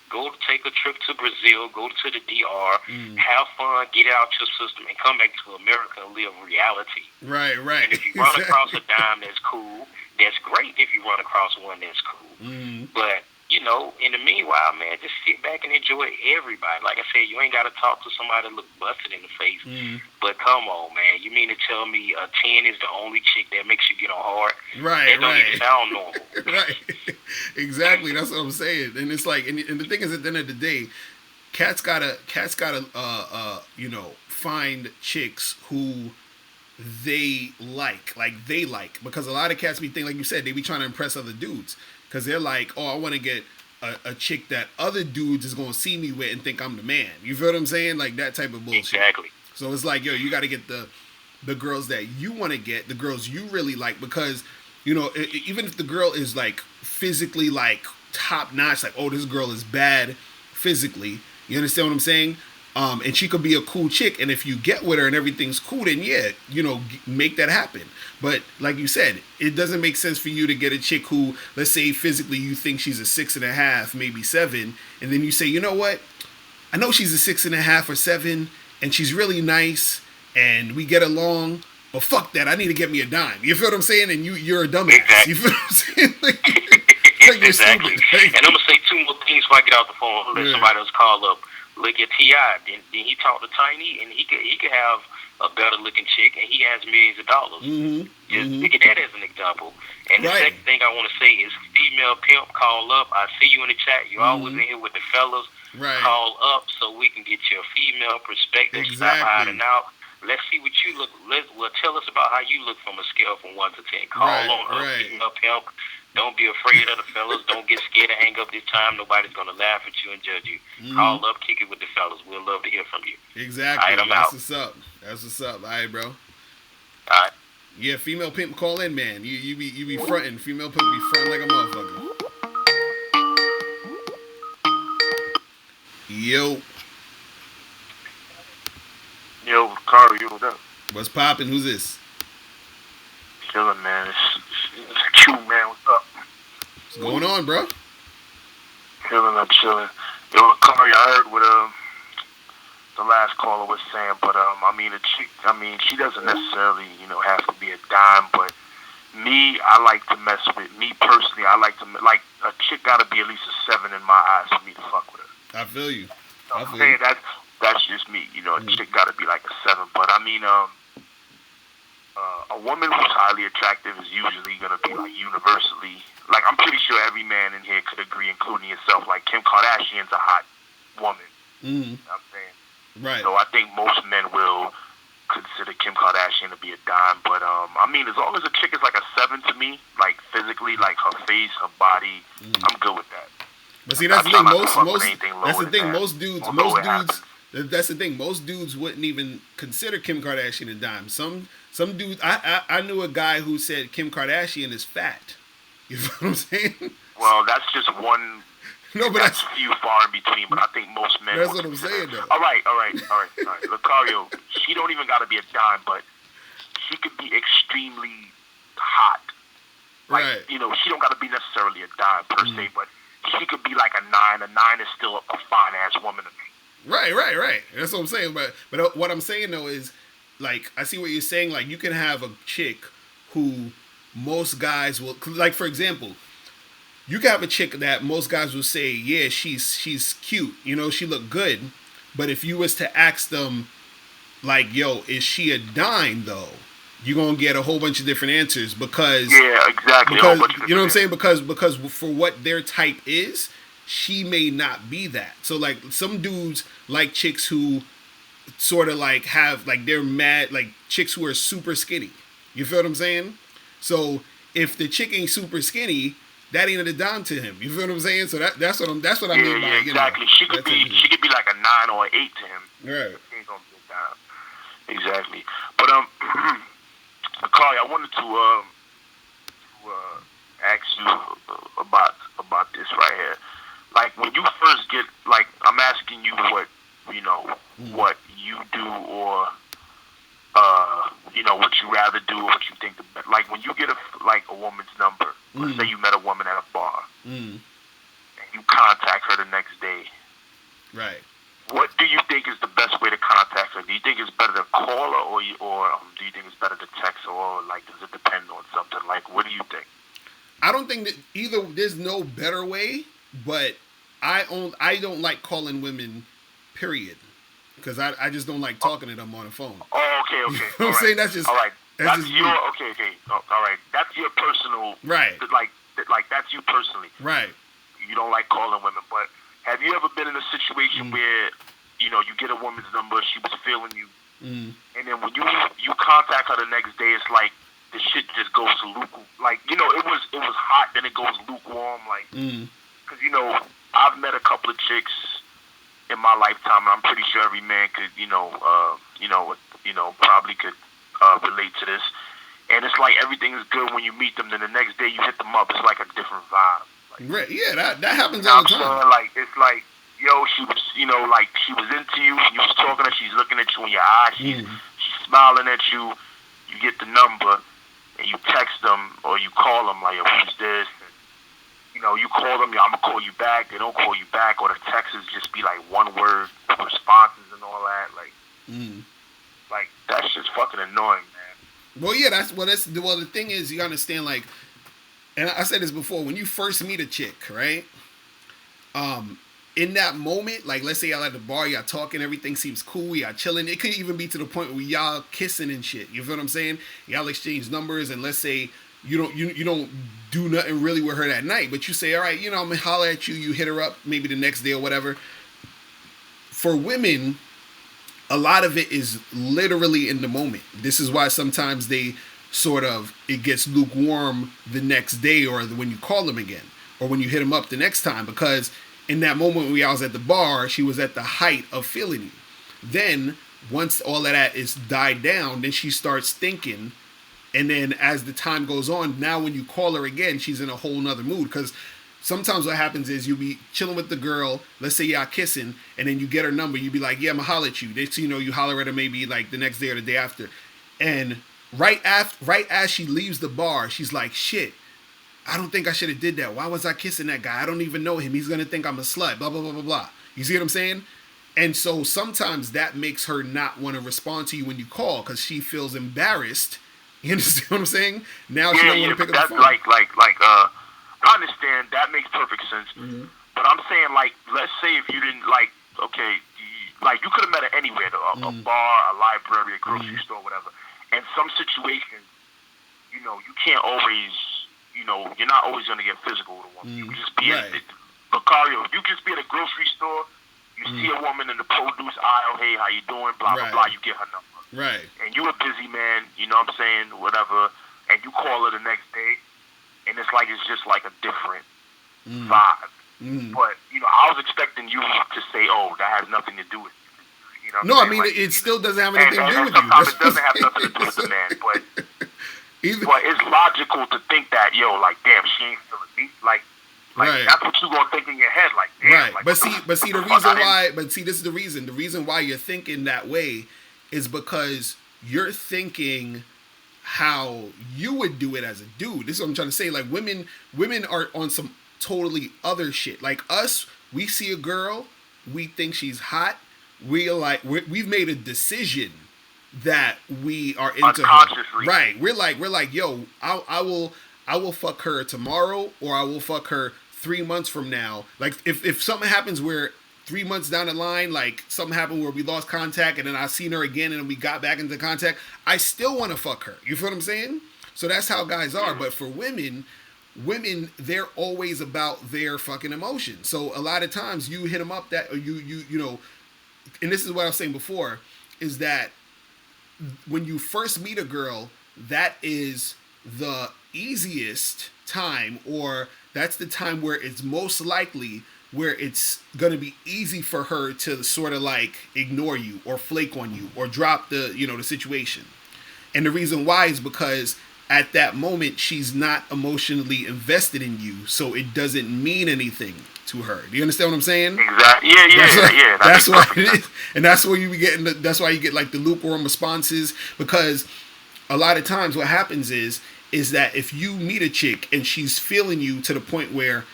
Go take a trip to Brazil, go to the DR, have fun, get it out your system, and come back to America and live reality. Right. And if you run across a dime that's cool, that's great. If you run across one that's cool. But, you know, in the meanwhile, man, just sit back and enjoy everybody. Like I said, you ain't got to talk to somebody that look busted in the face. But come on, man. You mean to tell me a 10 is the only chick that makes you get on hard? Right, that don't even sound normal. Right. Exactly. That's what I'm saying. And it's like, and the thing is, at the end of the day, cats gotta, you know, find chicks who they like, because a lot of cats be thinking, like you said, they be trying to impress other dudes. Because they're like, oh, I want to get a chick that other dudes is going to see me with and think I'm the man. You feel what I'm saying? Like that type of bullshit. Exactly. So it's like, yo, you got to get the girls that you want to get, the girls you really like. Because, you know, even if the girl is like physically like top notch, like, oh, this girl is bad physically. You understand what I'm saying? And she could be a cool chick. And if you get with her and everything's cool, then yeah, you know, make that happen. But like you said, it doesn't make sense for you to get a chick who, let's say physically you think she's a 6.5, maybe 7. And then you say, you know what? I know she's a 6.5 or 7 and she's really nice and we get along, but fuck that. I need to get me a dime. You feel what I'm saying? And you're a dumbass. Exactly. You feel what I'm saying? Like you're exactly. stupid. And I'm going to say 2 more things before I get out the phone. Let somebody else call up. Look at T.I. Then he talked to Tiny, and he could have a better looking chick, and he has millions of dollars. Just look at that as an example. And the second thing I want to say is, female pimp, call up. I see you in the chat. You're always in here with the fellas. Right. Call up so we can get your female perspective. Stop hiding out. Let's see what you look. Tell us about how you look from a scale from 1 to 10. Call on her, female pimp. Don't be afraid of the fellas. Don't get scared to hang up this time. Nobody's going to laugh at you and judge you. Call up, kick it with the fellas. We'll love to hear from you. Exactly. All right, That's what's up. That's what's up. All right, bro. All right. Yeah, female pimp, call in, man. You be fronting. Female pimp be fronting like a motherfucker. Yo. Yo, Locario, what up? What's poppin'? Who's this? Chillin', man. It's Q, man. What's up? What's going on, bro? Chillin', I'm chillin'. Yo, Locario, I heard what the last caller was saying, but I mean, a chick, she doesn't necessarily, you know, have to be a dime, but I like to mess with, me personally, like, a chick gotta be at least a 7 in my eyes for me to fuck with her. I feel you. I'm saying that's just me, you know, a chick gotta be like a 7, but I mean, a woman who's highly attractive is usually gonna be like universally, like, I'm pretty sure every man in here could agree, including yourself, like Kim Kardashian's a hot woman. You know what I'm saying? Right. So I think most men will consider Kim Kardashian to be a dime, but I mean, as long as a chick is like a 7 to me, like physically, like her face, her body, I'm good with that. But see, that's the thing. Most dudes wouldn't even consider Kim Kardashian a dime. Some dudes. I knew a guy who said Kim Kardashian is fat. You know what I'm saying? Well, that's just one. No, but that's few far in between. But I think most men. That's what I'm saying, though. All right. Locario, she don't even got to be a dime, but she could be extremely hot. Like, right. You know, she don't got to be necessarily a dime per se, but she could be like a 9. A 9 is still a fine ass woman to me. Right. That's what I'm saying. But what I'm saying though is, like, I see what you're saying. Like, you can have a chick who most guys will, like, for example, you can have a chick that most guys will say, yeah, she's cute, you know, she look good. But if you was to ask them, like, yo, is she a dime though? You're gonna get a whole bunch of different answers because exactly. Because you know what I'm saying? Because for what their type is, she may not be that. So like some dudes like chicks who sort of like have like they're mad, like chicks who are super skinny. You feel what I'm saying? So if the chick ain't super skinny, that ain't a dime to him. You feel what I'm saying? So that's what I mean by exactly. You know, she could be like a 9 or an 8 to him. Right. She ain't gonna be a dime. Exactly. But Carly, I wanted to ask you about this right here. Like when you first get, like, I'm asking you what what you do, or what you rather do, or what you think. Like when you get a woman's number. Let's say you met a woman at a bar, and you you contact her the next day. Right. What do you think is the best way to contact her? Do you think it's better to call her, or do you think it's better to text her, or like does it depend on something? Like, what do you think? I don't think that either. There's no better way, but I don't like calling women, period, because I just don't like talking to them on the phone. Oh, okay. You know what I'm saying? That's just all right. That's just your me. okay. Oh, all right. That's your personal Right. Like that's you personally. Right. You don't like calling women, but have you ever been in a situation where you get a woman's number, she was feeling you, and then when you contact her the next day, it's like the shit just goes to lukewarm. Like it was hot, then it goes lukewarm. Like because I've met a couple of chicks in my lifetime, and I'm pretty sure every man could probably could relate to this. And it's like everything is good when you meet them, then the next day you hit them up, it's like a different vibe. Right. Yeah, that happens all the time. Like it's like, yo, she was, like she was into you. You was talking to her. She's looking at you in your eyes. She's smiling at you. You get the number, and you text them or you call them like, yo, who's this? And, you call them, yo, I'm gonna call you back. They don't call you back, or the texts just be like one word responses and all that. Like that's just fucking annoying, man. Well, yeah, the thing is, you understand, like. And I said this before, when you first meet a chick, right? In that moment, like let's say y'all at the bar, y'all talking, everything seems cool, y'all chilling. It could even be to the point where y'all kissing and shit. You feel what I'm saying? Y'all exchange numbers, and let's say you don't do nothing really with her that night, but you say, all right, I'm gonna holler at you. You hit her up maybe the next day or whatever. For women, a lot of it is literally in the moment. This is why sometimes they it gets lukewarm the next day, or when you call them again, or when you hit them up the next time, because in that moment when I was at the bar, she was at the height of feeling you. Then once all of that is died down, then she starts thinking, and then as the time goes on, now when you call her again, she's in a whole nother mood, because sometimes what happens is you'll be chilling with the girl, let's say y'all kissing, and then you get her number, you be like, yeah, I'm gonna holler at you. You holler at her maybe like the next day or the day after, and right as she leaves the bar, she's like, shit, I don't think I should have did that. Why was I kissing that guy? I don't even know him. He's going to think I'm a slut, blah, blah, blah, blah, blah. You see what I'm saying? And so sometimes that makes her not want to respond to you when you call, because she feels embarrassed. You understand what I'm saying? Now she don't want to pick up the phone. I understand. That makes perfect sense. Mm-hmm. But I'm saying, like, let's say if you didn't, like, okay, like, you could have met her anywhere, a bar, a library, a grocery store, whatever. And some situations, you can't always, you're not always going to get physical with a woman. You can just be Locario, you can just be at a grocery store, you see a woman in the produce aisle, hey, how you doing, blah, blah, blah, you get her number. Right. And you a busy man, you know what I'm saying, whatever, and you call her the next day, and it's just like a different vibe. But, I was expecting you to say, oh, that has nothing to do with you. No, I mean, it still doesn't have anything to do with you. Sometimes it doesn't have nothing to do with the man, but it's logical to think that, like, damn, she ain't feeling me. Like that's what you're gonna think in your head, like, damn. Right. Like, but see, the reason why. But see, this is the reason. The reason why you're thinking that way is because you're thinking how you would do it as a dude. This is what I'm trying to say. Like, women are on some totally other shit. Like us, we see a girl, we think she's hot. We've made a decision that we are into her. Right. We're like, yo, I will fuck her tomorrow, or I will fuck her 3 months from now. Like if something happens where 3 months down the line, like something happened where we lost contact and then I seen her again and we got back into contact, I still want to fuck her. You feel what I'm saying? So that's how guys are. But for women, they're always about their fucking emotions. So a lot of times you hit them up that, or you know, and this is what I was saying before, is that when you first meet a girl, that is the easiest time, or that's the time where it's most likely where it's going to be easy for her to sort of like ignore you or flake on you or drop the situation. And the reason why is because at that moment she's not emotionally invested in you, so it doesn't mean anything to her. Do you understand what I'm saying? Exactly. Yeah. That's why it is, and that's where you be getting. That's why you get like the lukewarm responses, because a lot of times what happens is that if you meet a chick and she's feeling you to the point where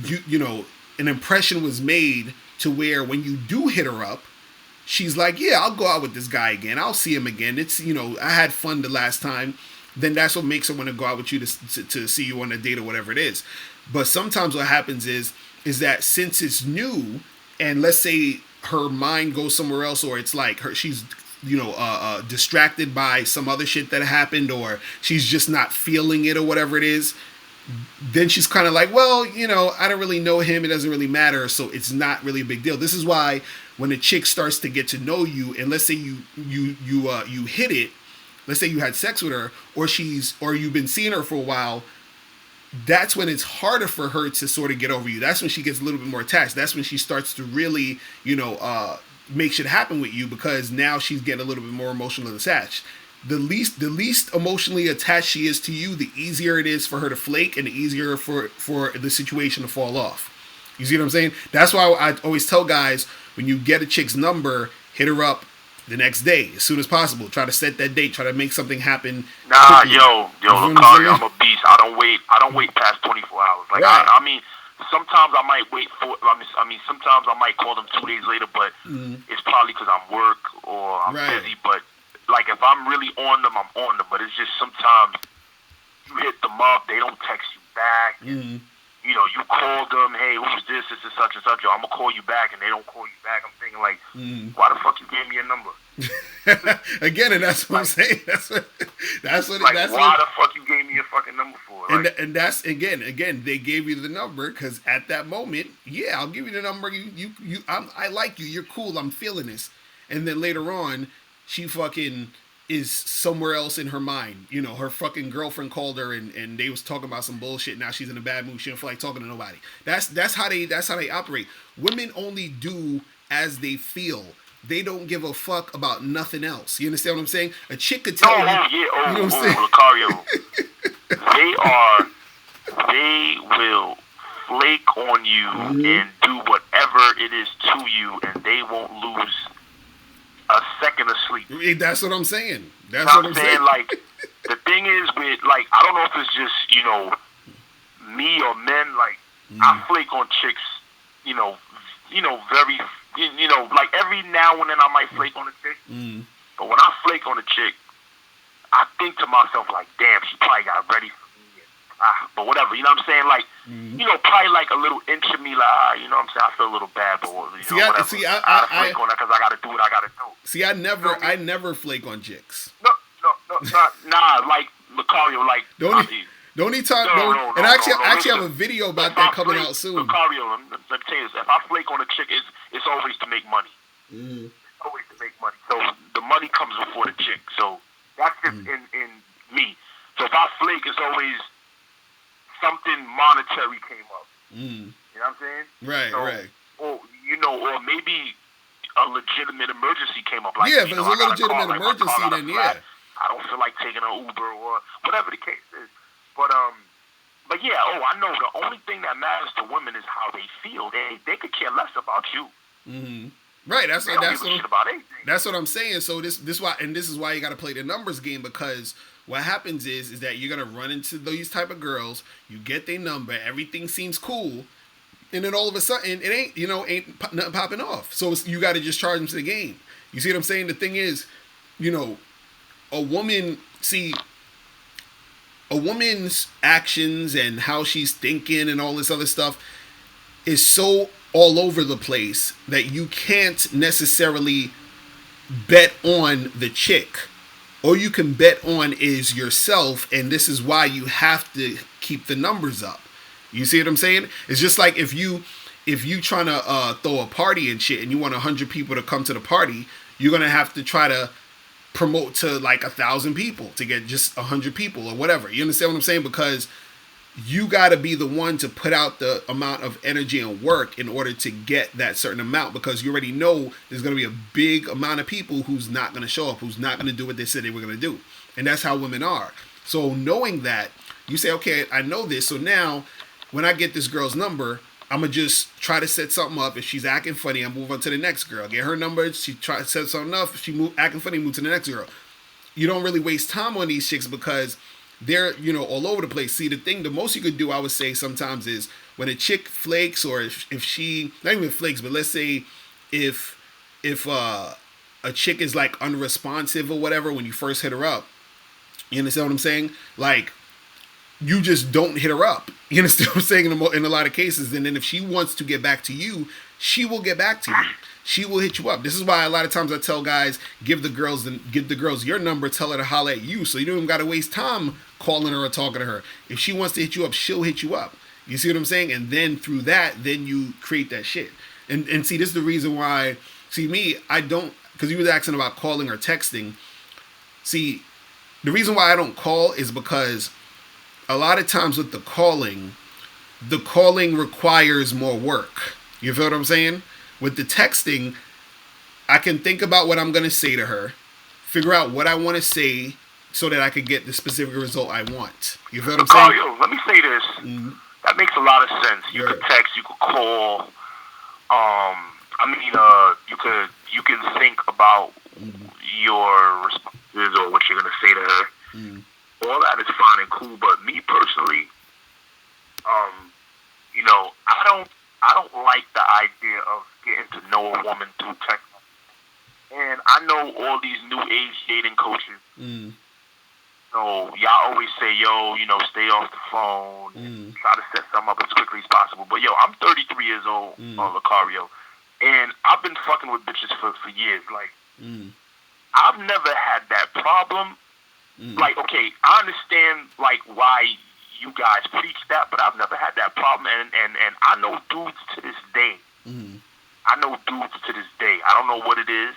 you know, an impression was made to where when you do hit her up, she's like, yeah, I'll go out with this guy again. I'll see him again. It's, you know, I had fun the last time. Then that's what makes her want to go out with you to see you on a date or whatever it is. But sometimes what happens is that since it's new, and let's say her mind goes somewhere else, or it's like she's, you know, distracted by some other shit that happened, or she's just not feeling it or whatever it is, then she's kind of like, well, you know, I don't really know him. It doesn't really matter. So it's not really a big deal. This is why when a chick starts to get to know you, and let's say you hit it, let's say you had sex with her, or you've been seeing her for a while, that's when it's harder for her to sort of get over you. That's when she gets a little bit more attached. That's when she starts to really, you know, make shit happen with you, because now she's getting a little bit more emotionally attached. The least emotionally attached she is to you, the easier it is for her to flake, and the easier for the situation to fall off. You see what I'm saying? That's why I always tell guys, when you get a chick's number, hit her up the next day as soon as possible. Try to set that date. Try to make something happen. Nah, quickly. yo, Locario, I'm a beast. I don't wait past 24 hours. Like, right. I mean, sometimes I might wait for. I mean, sometimes I might call them 2 days later, but it's probably because I'm work or I'm busy. But like, if I'm really on them, I'm on them. But it's just sometimes you hit them up, they don't text you back. You know, you call them, hey, who's this? This is such and such. Yo, I'm gonna call you back, and they don't call you back. I'm thinking like, why the fuck you gave me your number? Again, and that's what I'm saying. That's what. Why the fuck you gave me your fucking number for? Like, and that's again, they gave you the number because at that moment, yeah, I'll give you the number. I like you. You're cool. I'm feeling this. And then later on, she fucking is somewhere else in her mind. You know, her fucking girlfriend called her and they was talking about some bullshit. Now she's in a bad mood. She don't feel like talking to nobody. That's how they operate. Women only do as they feel. They don't give a fuck about nothing else. You understand what I'm saying? A chick could tell you. You know what I'm saying? Locario. They will flake on you and do whatever it is to you, and they won't lose a second of sleep. That's what I'm saying. That's what I'm saying. Like, the thing is with, like, I don't know if it's just, you know, me or men. Like, I flake on chicks, you know, very, you know, like every now and then I might flake on a chick. But when I flake on a chick, I think to myself, like, damn, she probably got ready for me. But whatever, you know what I'm saying? Like, you know, probably like a little inch of me, like, you know what I'm saying? I feel a little bad, but, you know, whatever. I flake on that because I got to do what I got to do. See, I never flake on chicks. No, nah, like, Locario, like, and I actually have a video about that coming out soon. Locario, let me tell you this. If I flake on a chick, it's always to make money. It's always to make money. So the money comes before the chick. So that's just in me. So if I flake, it's always something monetary came up. You know what I'm saying? Right, so, right. Or, you know, or maybe a legitimate emergency came up. Like, yeah, if it's a legitimate emergency, then yeah. I don't feel like taking an Uber or whatever the case is. But yeah, I know the only thing that matters to women is how they feel. They could care less about you. Right, that's what I'm saying. So this is why you got to play the numbers game, because what happens is that you're gonna run into these type of girls. You get their number, everything seems cool, and then all of a sudden it ain't nothing popping off. So you got to just charge them to the game. You see what I'm saying? The thing is, you know, a woman's actions and how she's thinking and all this other stuff is so all over the place that you can't necessarily bet on the chick. All you can bet on is yourself, and this is why you have to keep the numbers up. You see what I'm saying? It's just like if you trying to throw a party and shit and you want 100 people to come to the party, you're going to have to try to promote to like 1,000 people to get just 100 people or whatever. You understand what I'm saying? Because you got to be the one to put out the amount of energy and work in order to get that certain amount, because you already know there's going to be a big amount of people who's not going to show up, who's not going to do what they said they were going to do. And that's how women are. So knowing that, you say, okay, I know this. So now when I get this girl's number, I'm going to just try to set something up. If she's acting funny, I move on to the next girl. Get her number. She try to set something up. If she acting funny, move to the next girl. You don't really waste time on these chicks because they're, you know, all over the place. See, the most you could do, I would say sometimes is, when a chick flakes, or if she not even flakes, but let's say if a chick is like unresponsive or whatever when you first hit her up, you understand what I'm saying? Like, you just don't hit her up. You understand what I'm saying? In a lot of cases, and then if she wants to get back to you, she will get back to you. She will hit you up. This is why a lot of times I tell guys, give the girls your number, tell her to holler at you, so you don't even got to waste time calling her or talking to her. If she wants to hit you up, she'll hit you up. You see what I'm saying? And then through that, then you create that shit. And see, this is the reason why. See, me, I don't, because you was asking about calling or texting. See, the reason why I don't call is because a lot of times with the calling requires more work. You feel what I'm saying? With the texting, I can think about what I'm going to say to her, figure out what I want to say so that I can get the specific result I want. You feel what I'm saying? Locario, let me say this. Mm-hmm. That makes a lot of sense. You could text, you could call. You can think about your responses or what you're going to say to her. All that is fine and cool, but me personally, I don't like the idea of getting to know a woman through text. And I know all these new age dating coaches. So y'all always say, stay off the phone and try to set something up as quickly as possible. But I'm 33 years old on Locario, and I've been fucking with bitches for years. Like, I've never had that problem. Like, okay, I understand like why you guys preach that, but I've never had that problem. And I know dudes to this day. I don't know what it is,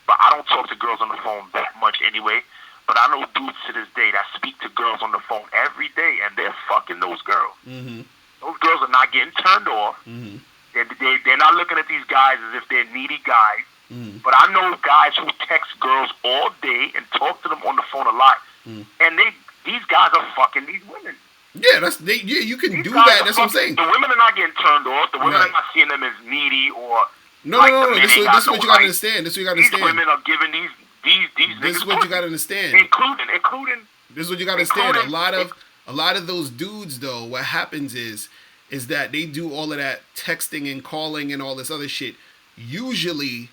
but I don't talk to girls on the phone that much anyway. But I know dudes to this day that speak to girls on the phone every day, and they're fucking those girls. Those girls are not getting turned off. They're not looking at these guys as if they're needy guys. But I know guys who text girls all day and talk to them on the phone a lot, and these guys are fucking these women. Yeah, you can do that. That's what I'm saying. The women are not getting turned off. The women are not seeing them as needy or. No. This is what you gotta understand. These women are giving these niggas. This is what you gotta understand. Including. This is what you gotta understand. A lot of those dudes, though, what happens is that they do all of that texting and calling and all this other shit. Usually,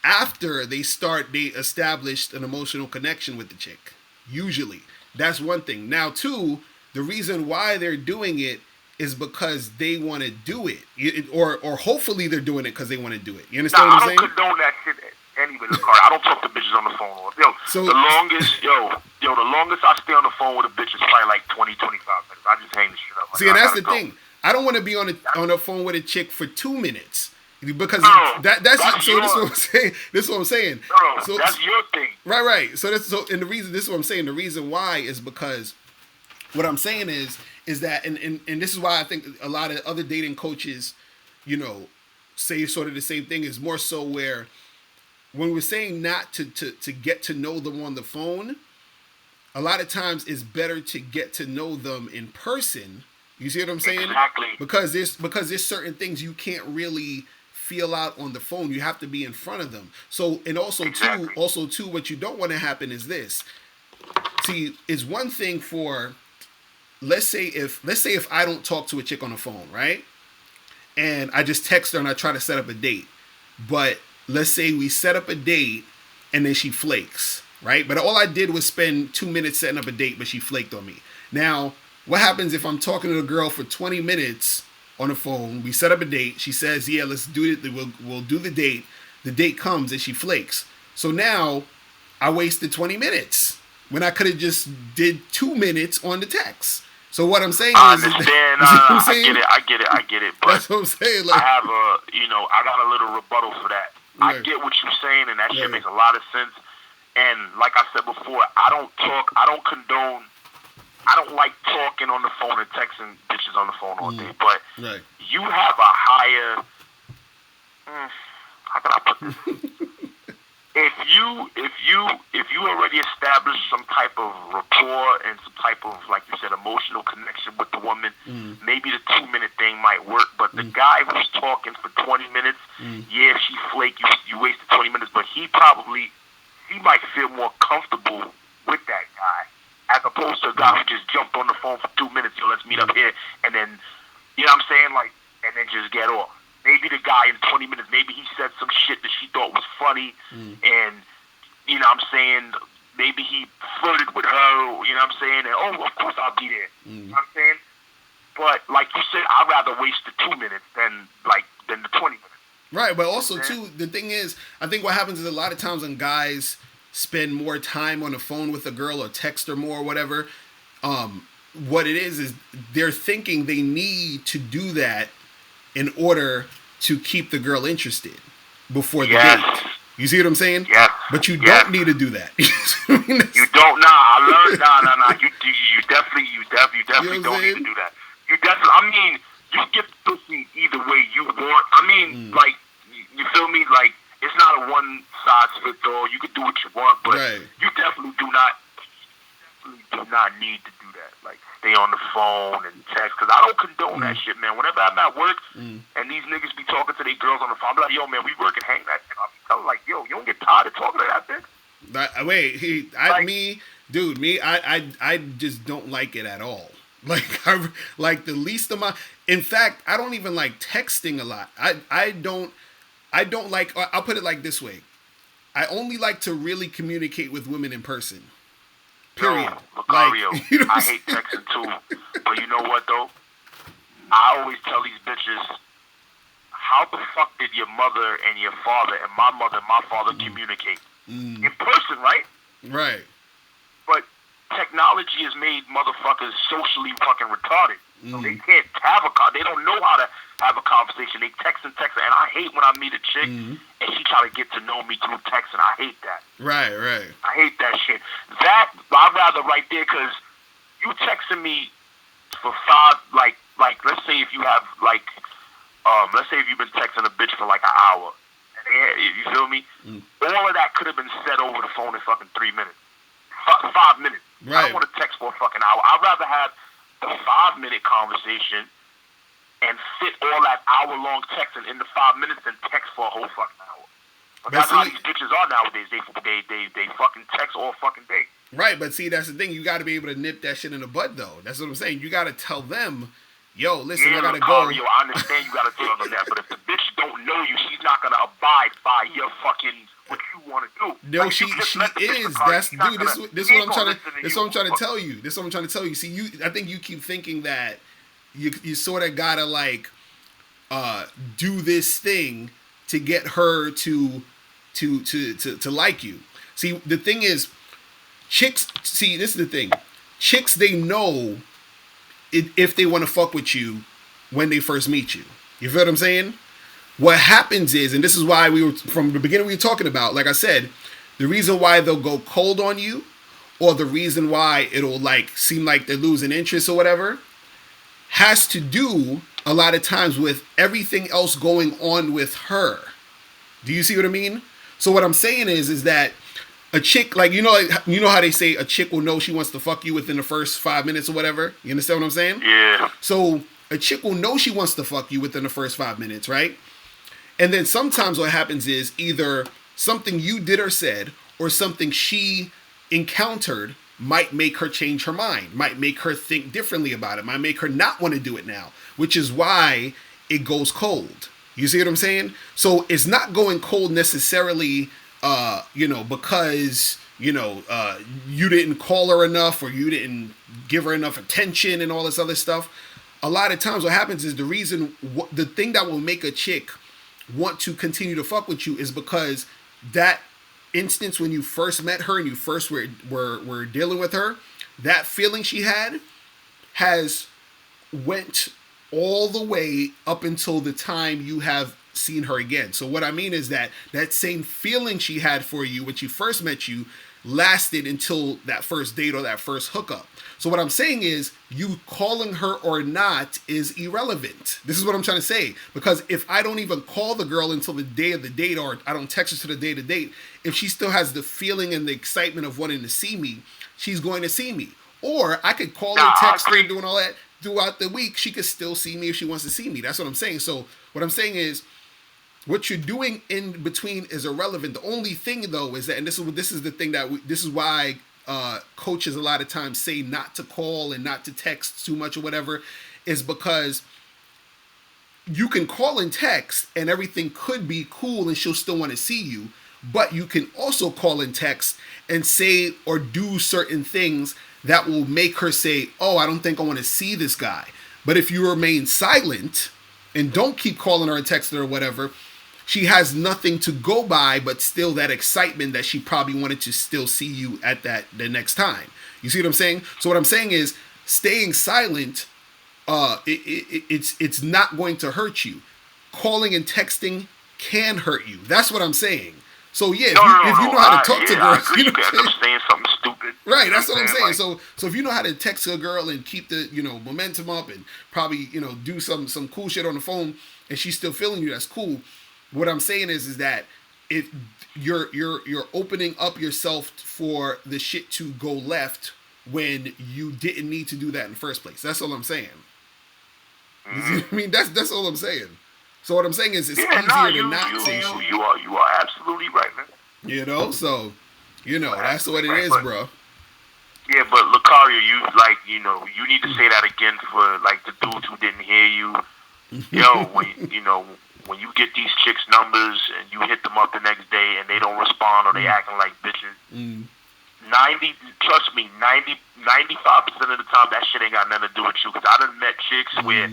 after they established an emotional connection with the chick. Usually, that's one thing. Now, two, the reason why they're doing it is because they want to do it, or hopefully they're doing it because they want to do it. You understand what I'm saying? I don't condone that shit anyway, Locario. I don't talk to bitches on the phone. The longest I stay on the phone with a bitch is probably like 20, 25 minutes. I just hang the shit up. See, and that's the thing. I don't want to be on the phone with a chick for 2 minutes. Because this is what I'm saying. This is what I'm saying. So that's your thing. Right. So this is what I'm saying. The reason why is because what I'm saying is that and this is why I think a lot of other dating coaches, say sort of the same thing, is more so where when we're saying not to get to know them on the phone, a lot of times it's better to get to know them in person. You see what I'm saying? Exactly. Because there's certain things you can't really feel out on the phone. You have to be in front of them. So, and also too, what you don't want to happen is this. See, it's one thing for, let's say if I don't talk to a chick on the phone, right? And I just text her and I try to set up a date. But let's say we set up a date and then she flakes, right? But all I did was spend 2 minutes setting up a date, but she flaked on me. Now, what happens if I'm talking to a girl for 20 minutes on the phone? We set up a date. She says, yeah, let's do it. We'll do the date. The date comes and she flakes. So now I wasted 20 minutes when I could have just did 2 minutes on the text. So what I'm saying I is, understand. I get it. But that's what I'm saying. Like, I have I got a little rebuttal for that. Right. I get what you're saying, and that shit makes a lot of sense. And like I said before, I don't condone. I don't like talking on the phone and texting bitches on the phone all day. But you have a higher. How can I put this? If you already established some type of rapport and some type of, like you said, emotional connection with the woman, maybe the 2 minute thing might work. But the guy who's talking for 20 minutes, if she flake, you wasted 20 minutes. But he might feel more comfortable with that guy as opposed to a guy who just jumped on the phone for 2 minutes. Let's meet up here, and then You know what I'm saying? Like, and then just get off. Maybe the guy in 20 minutes, maybe he said some shit that she thought was funny, and, you know what I'm saying, maybe he flirted with her, you know what I'm saying, and, oh, of course I'll be there. You know what I'm saying? But, like you said, I'd rather waste the 2 minutes than the 20 minutes. Right, but also, too, the thing is, I think what happens is a lot of times when guys spend more time on the phone with a girl or text her more or whatever, what it is they're thinking they need to do that in order to keep the girl interested before the date. You see what I'm saying? Yeah. But you don't need to do that. You don't. Nah, I learned. Nah. You definitely don't need to do that. You definitely. I mean, you get pussy either way you want. I mean, like, you feel me? Like, it's not a one size fits all. You can do what you want, but you definitely do not need to do that. Like, stay on the phone and text, because I don't condone that shit, man. Whenever I'm at work and these niggas be talking to their girls on the phone, I'm like, yo, man, we work and hang that shit. I'm telling like, yo, you don't get tired of talking to that bitch? I just don't like it at all. Like the least amount. In fact, I don't even like texting a lot. I don't like. I'll put it like this way. I only like to really communicate with women in person. Period. Locario, like, you know, I hate texting too. But you know what though? I always tell these bitches, how the fuck did your mother and your father and my mother and my father communicate? In person, right? Right. But technology has made motherfuckers socially fucking retarded. So they can't have they don't know how to have a conversation. They text, and I hate when I meet a chick and she try to get to know me through texting. I hate that. Right. I hate that shit. That I'd rather right there, because you texting me for like let's say if you have like let's say if you've been texting a bitch for like an hour. You feel me? All of that could have been said over the phone in fucking 3 minutes. 5 minutes. Right. I don't want to text for a fucking hour. I'd rather have the 5-minute conversation and fit all that hour-long texting in the 5 minutes than text for a whole fucking hour. But that's how these bitches are nowadays. They fucking text all fucking day. Right, but see, that's the thing. You got to be able to nip that shit in the bud, though. That's what I'm saying. You got to tell them, yo, listen, I got to go. Yo, I understand you got to tell them that, but if the bitch don't know you, she's not going to abide by your fucking what you want to do. No, like, she is. That's dude. This is what I'm trying to. This is what I'm trying to tell you. This is what I'm trying to tell you. See, I think you keep thinking that you sort of gotta like do this thing to get her to like you. See, the thing is, chicks. See, this is the thing. Chicks, they know if they want to fuck with you when they first meet you. You feel what I'm saying? What happens is, and this is why from the beginning we were talking about, like I said, the reason why they'll go cold on you, or the reason why it'll like seem like they're losing interest or whatever, has to do a lot of times with everything else going on with her. Do you see what I mean? So what I'm saying is that a chick, like, you know how they say a chick will know she wants to fuck you within the first 5 minutes or whatever? You understand what I'm saying? Yeah. So a chick will know she wants to fuck you within the first 5 minutes, right? And then sometimes what happens is either something you did or said or something she encountered might make her change her mind, might make her think differently about it, might make her not want to do it now, which is why it goes cold. You see what I'm saying? So it's not going cold necessarily, because, you didn't call her enough or you didn't give her enough attention and all this other stuff. A lot of times what happens is the thing that will make a chick want to continue to fuck with you is because that instance when you first met her and you first were dealing with her, that feeling she had has went all the way up until the time you have seen her again. So what I mean is that same feeling she had for you when she first met you lasted until that first date or that first hookup. So what I'm saying is you calling her or not is irrelevant. This is what I'm trying to say. Because if I don't even call the girl until the day of the date, or I don't text her to the day of the date, if she still has the feeling and the excitement of wanting to see me, she's going to see me. Or I could call her, text her, and doing all that throughout the week. She could still see me if she wants to see me. That's what I'm saying. So what I'm saying is what you're doing in between is irrelevant. The only thing though is that, and this is the thing this is why coaches a lot of times say not to call and not to text too much or whatever, is because you can call and text and everything could be cool and she'll still want to see you, but you can also call and text and say or do certain things that will make her say, oh, I don't think I want to see this guy. But if you remain silent and don't keep calling her and texting her or whatever, she has nothing to go by but still that excitement that she probably wanted to still see you at the next time. You see what I'm saying? So what I'm saying is staying silent, it's not going to hurt you. Calling and texting can hurt you. That's what I'm saying. So yeah, if you know how to talk to girls, you could end up saying something stupid. Right, that's what I'm saying. Like, so if you know how to text a girl and keep the momentum up and probably do some cool shit on the phone and she's still feeling you, that's cool. What I'm saying is that if you're opening up yourself for the shit to go left when you didn't need to do that in the first place. That's all I'm saying. You see what I mean? That's all I'm saying. So what I'm saying is it's easier to not say shit. You are absolutely right, man. So that's what it is, bro. Yeah, but Locario, you need to say that again for like the dudes who didn't hear you. When you get these chicks' numbers and you hit them up the next day and they don't respond or they acting like bitches, 95% of the time that shit ain't got nothing to do with you. Because I done met chicks where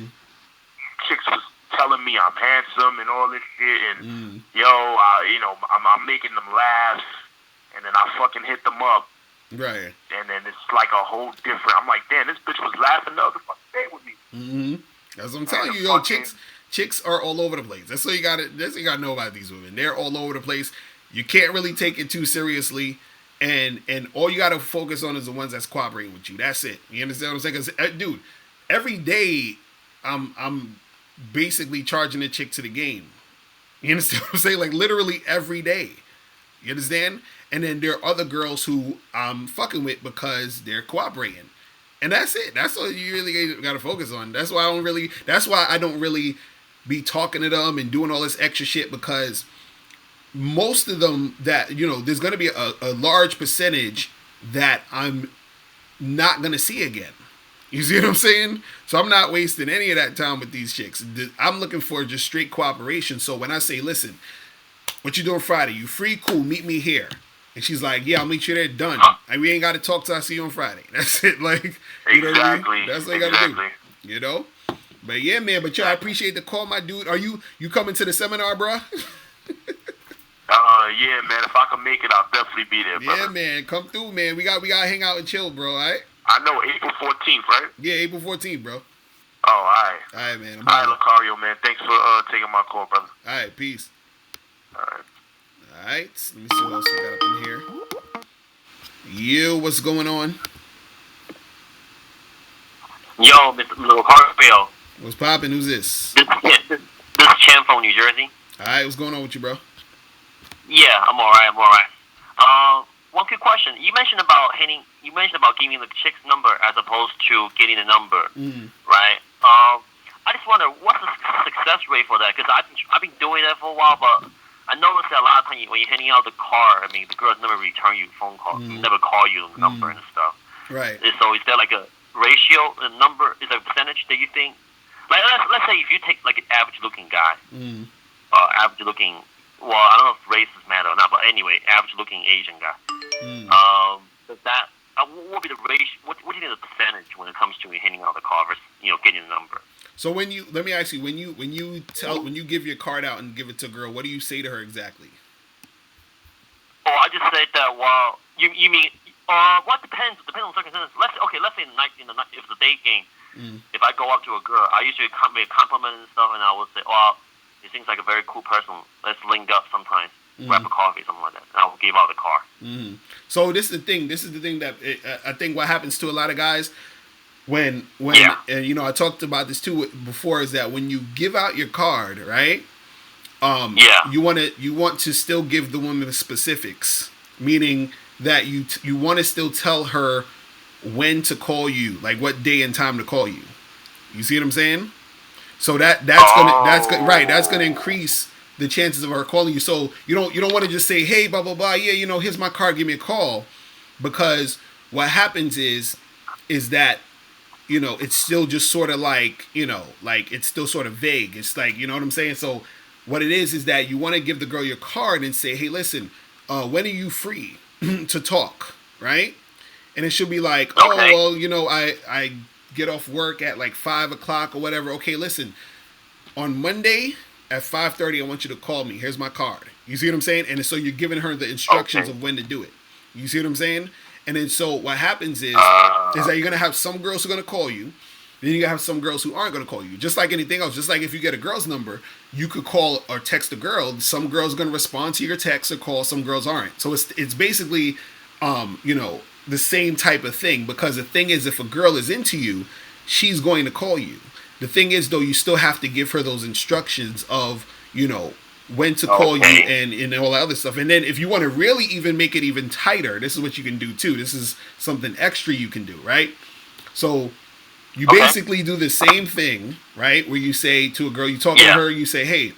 chicks was telling me I'm handsome and all this shit, and I'm making them laugh, and then I fucking hit them up, right? And then it's like a whole different. I'm like, damn, this bitch was laughing the other fucking day with me. That's what I'm telling you, chicks are all over the place. That's what you got to know about these women. They're all over the place. You can't really take it too seriously. And all you got to focus on is the ones that's cooperating with you. That's it. You understand what I'm saying? Because, dude, every day I'm basically charging a chick to the game. You understand what I'm saying? Like, literally every day. You understand? And then there are other girls who I'm fucking with because they're cooperating. And that's it. That's all you really got to focus on. That's why I don't really be talking to them and doing all this extra shit, because most of them that, there's going to be a large percentage that I'm not going to see again. You see what I'm saying? So I'm not wasting any of that time with these chicks. I'm looking for just straight cooperation. So when I say, listen, what you doing Friday? You free? Cool. Meet me here. And she's like, yeah, I'll meet you there. Done. And we ain't got to talk till I see you on Friday. That's it. Like, you know what I mean? That's what you got to do. But yeah, man. But I appreciate the call, my dude. Are you coming to the seminar, bro? Yeah, man. If I can make it, I'll definitely be there, brother. Yeah, man. Come through, man. We got to hang out and chill, bro. All right? I know, April 14th, right? Yeah, April 14th, bro. Oh, all right. All right, man. All right, Locario, man. Thanks for taking my call, brother. All right, peace. All right. All right. Let me see what else we got up in here. Yo, what's going on? Yo, Mr. Locario. What's poppin'? Who's this? This is Chen from New Jersey. All right, what's going on with you, bro? Yeah, I'm all right. One quick question. You mentioned about giving the chick's number as opposed to getting the number, right? I just wonder, what's the success rate for that? Because I've been doing that for a while, but I noticed that a lot of times when you're handing out the car, I mean, the girls never return you phone calls, never call you the number and stuff. Right. So is there like a ratio, a number, is there a percentage that you think? Like, let's say if you take like an average-looking guy, average-looking, well, I don't know if races matter or not, but anyway, average-looking Asian guy. Does that? What would be the ratio? What do you think the percentage when it comes to handing out the car versus getting the number? So let me ask you, when you give your card out and give it to a girl, what do you say to her exactly? Oh, I just said that. Well, you mean? What depends on circumstances. Let's say in the night, if it's a date game, if I go up to a girl, I usually make a compliment and stuff, and I will say, "Oh, he seems like a very cool person. Let's link up sometime, grab a coffee, something like that." And I will give out the car. So this is the thing. This is the thing that I think what happens to a lot of guys when and I talked about this too before, is that when you give out your card, right? You want to still give the woman the specifics, meaning that you want to still tell her when to call you, like what day and time to call you. You see what I'm saying? So that's gonna increase the chances of her calling you. So you don't want to just say, hey, blah blah blah, yeah, here's my card, give me a call, because what happens is that it's still just sort of like, like it's still sort of vague. It's like, you know what I'm saying? So what it is that you want to give the girl your card and say, hey, listen, when are you free to talk, right? And it should be like, oh, well, I get off work at like 5 o'clock or whatever. Okay, listen, on Monday at 5:30, I want you to call me. Here's my card. You see what I'm saying? And so you're giving her the instructions of when to do it. You see what I'm saying? And then so what happens is that you're going to have some girls who are going to call you. Then you're going to have some girls who aren't going to call you. Just like anything else. Just like if you get a girl's number, you could call or text a girl. Some girls are going to respond to your text or call. Some girls aren't. So it's basically, the same type of thing. Because the thing is, if a girl is into you, she's going to call you. The thing is, though, you still have to give her those instructions of, when to call you and all that other stuff. And then if you want to really even make it even tighter, this is what you can do too. This is something extra you can do, right? So you basically do the same thing, right? Where you say to a girl, you talk to her, you say, hey,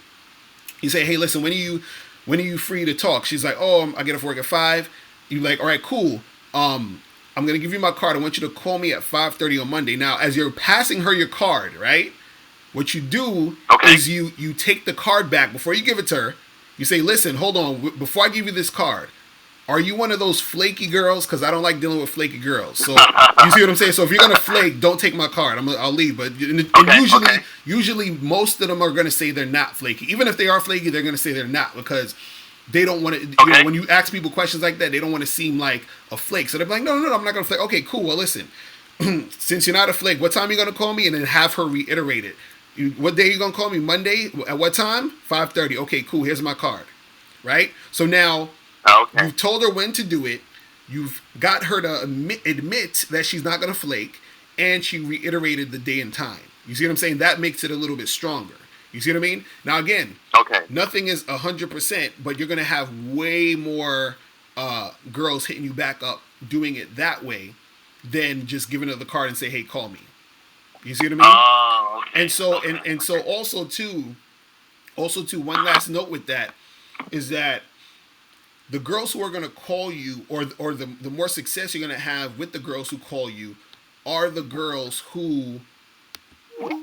listen, when are you free to talk? She's like, oh, I get off work at 5. You're like, all right, cool. I'm going to give you my card. I want you to call me at 5:30 on Monday. Now, as you're passing her your card, right? What you do is you take the card back before you give it to her. You say, listen, hold on. Before I give you this card, are you one of those flaky girls? Because I don't like dealing with flaky girls. So you see what I'm saying? So if you're going to flake, don't take my card. I'll leave. But usually most of them are going to say they're not flaky. Even if they are flaky, they're going to say they're not because they don't want to, when you ask people questions like that, they don't want to seem like a flake. So they're like, no, I'm not going to flake. Okay, cool. Well, listen, since you're not a flake, what time are you going to call me? And then have her reiterate it. What day are you going to call me? Monday? At what time? 5:30. Okay, cool. Here's my card. Right? So now you've told her when to do it. You've got her to admit that she's not going to flake. And she reiterated the day and time. You see what I'm saying? That makes it a little bit stronger. You see what I mean? Now, again, nothing is 100%, but you're going to have way more girls hitting you back up doing it that way than just giving her the card and say, hey, call me. You see what I mean? And so and so also too, one last note with that is that the girls who are going to call you or the more success you're going to have with the girls who call you are the girls who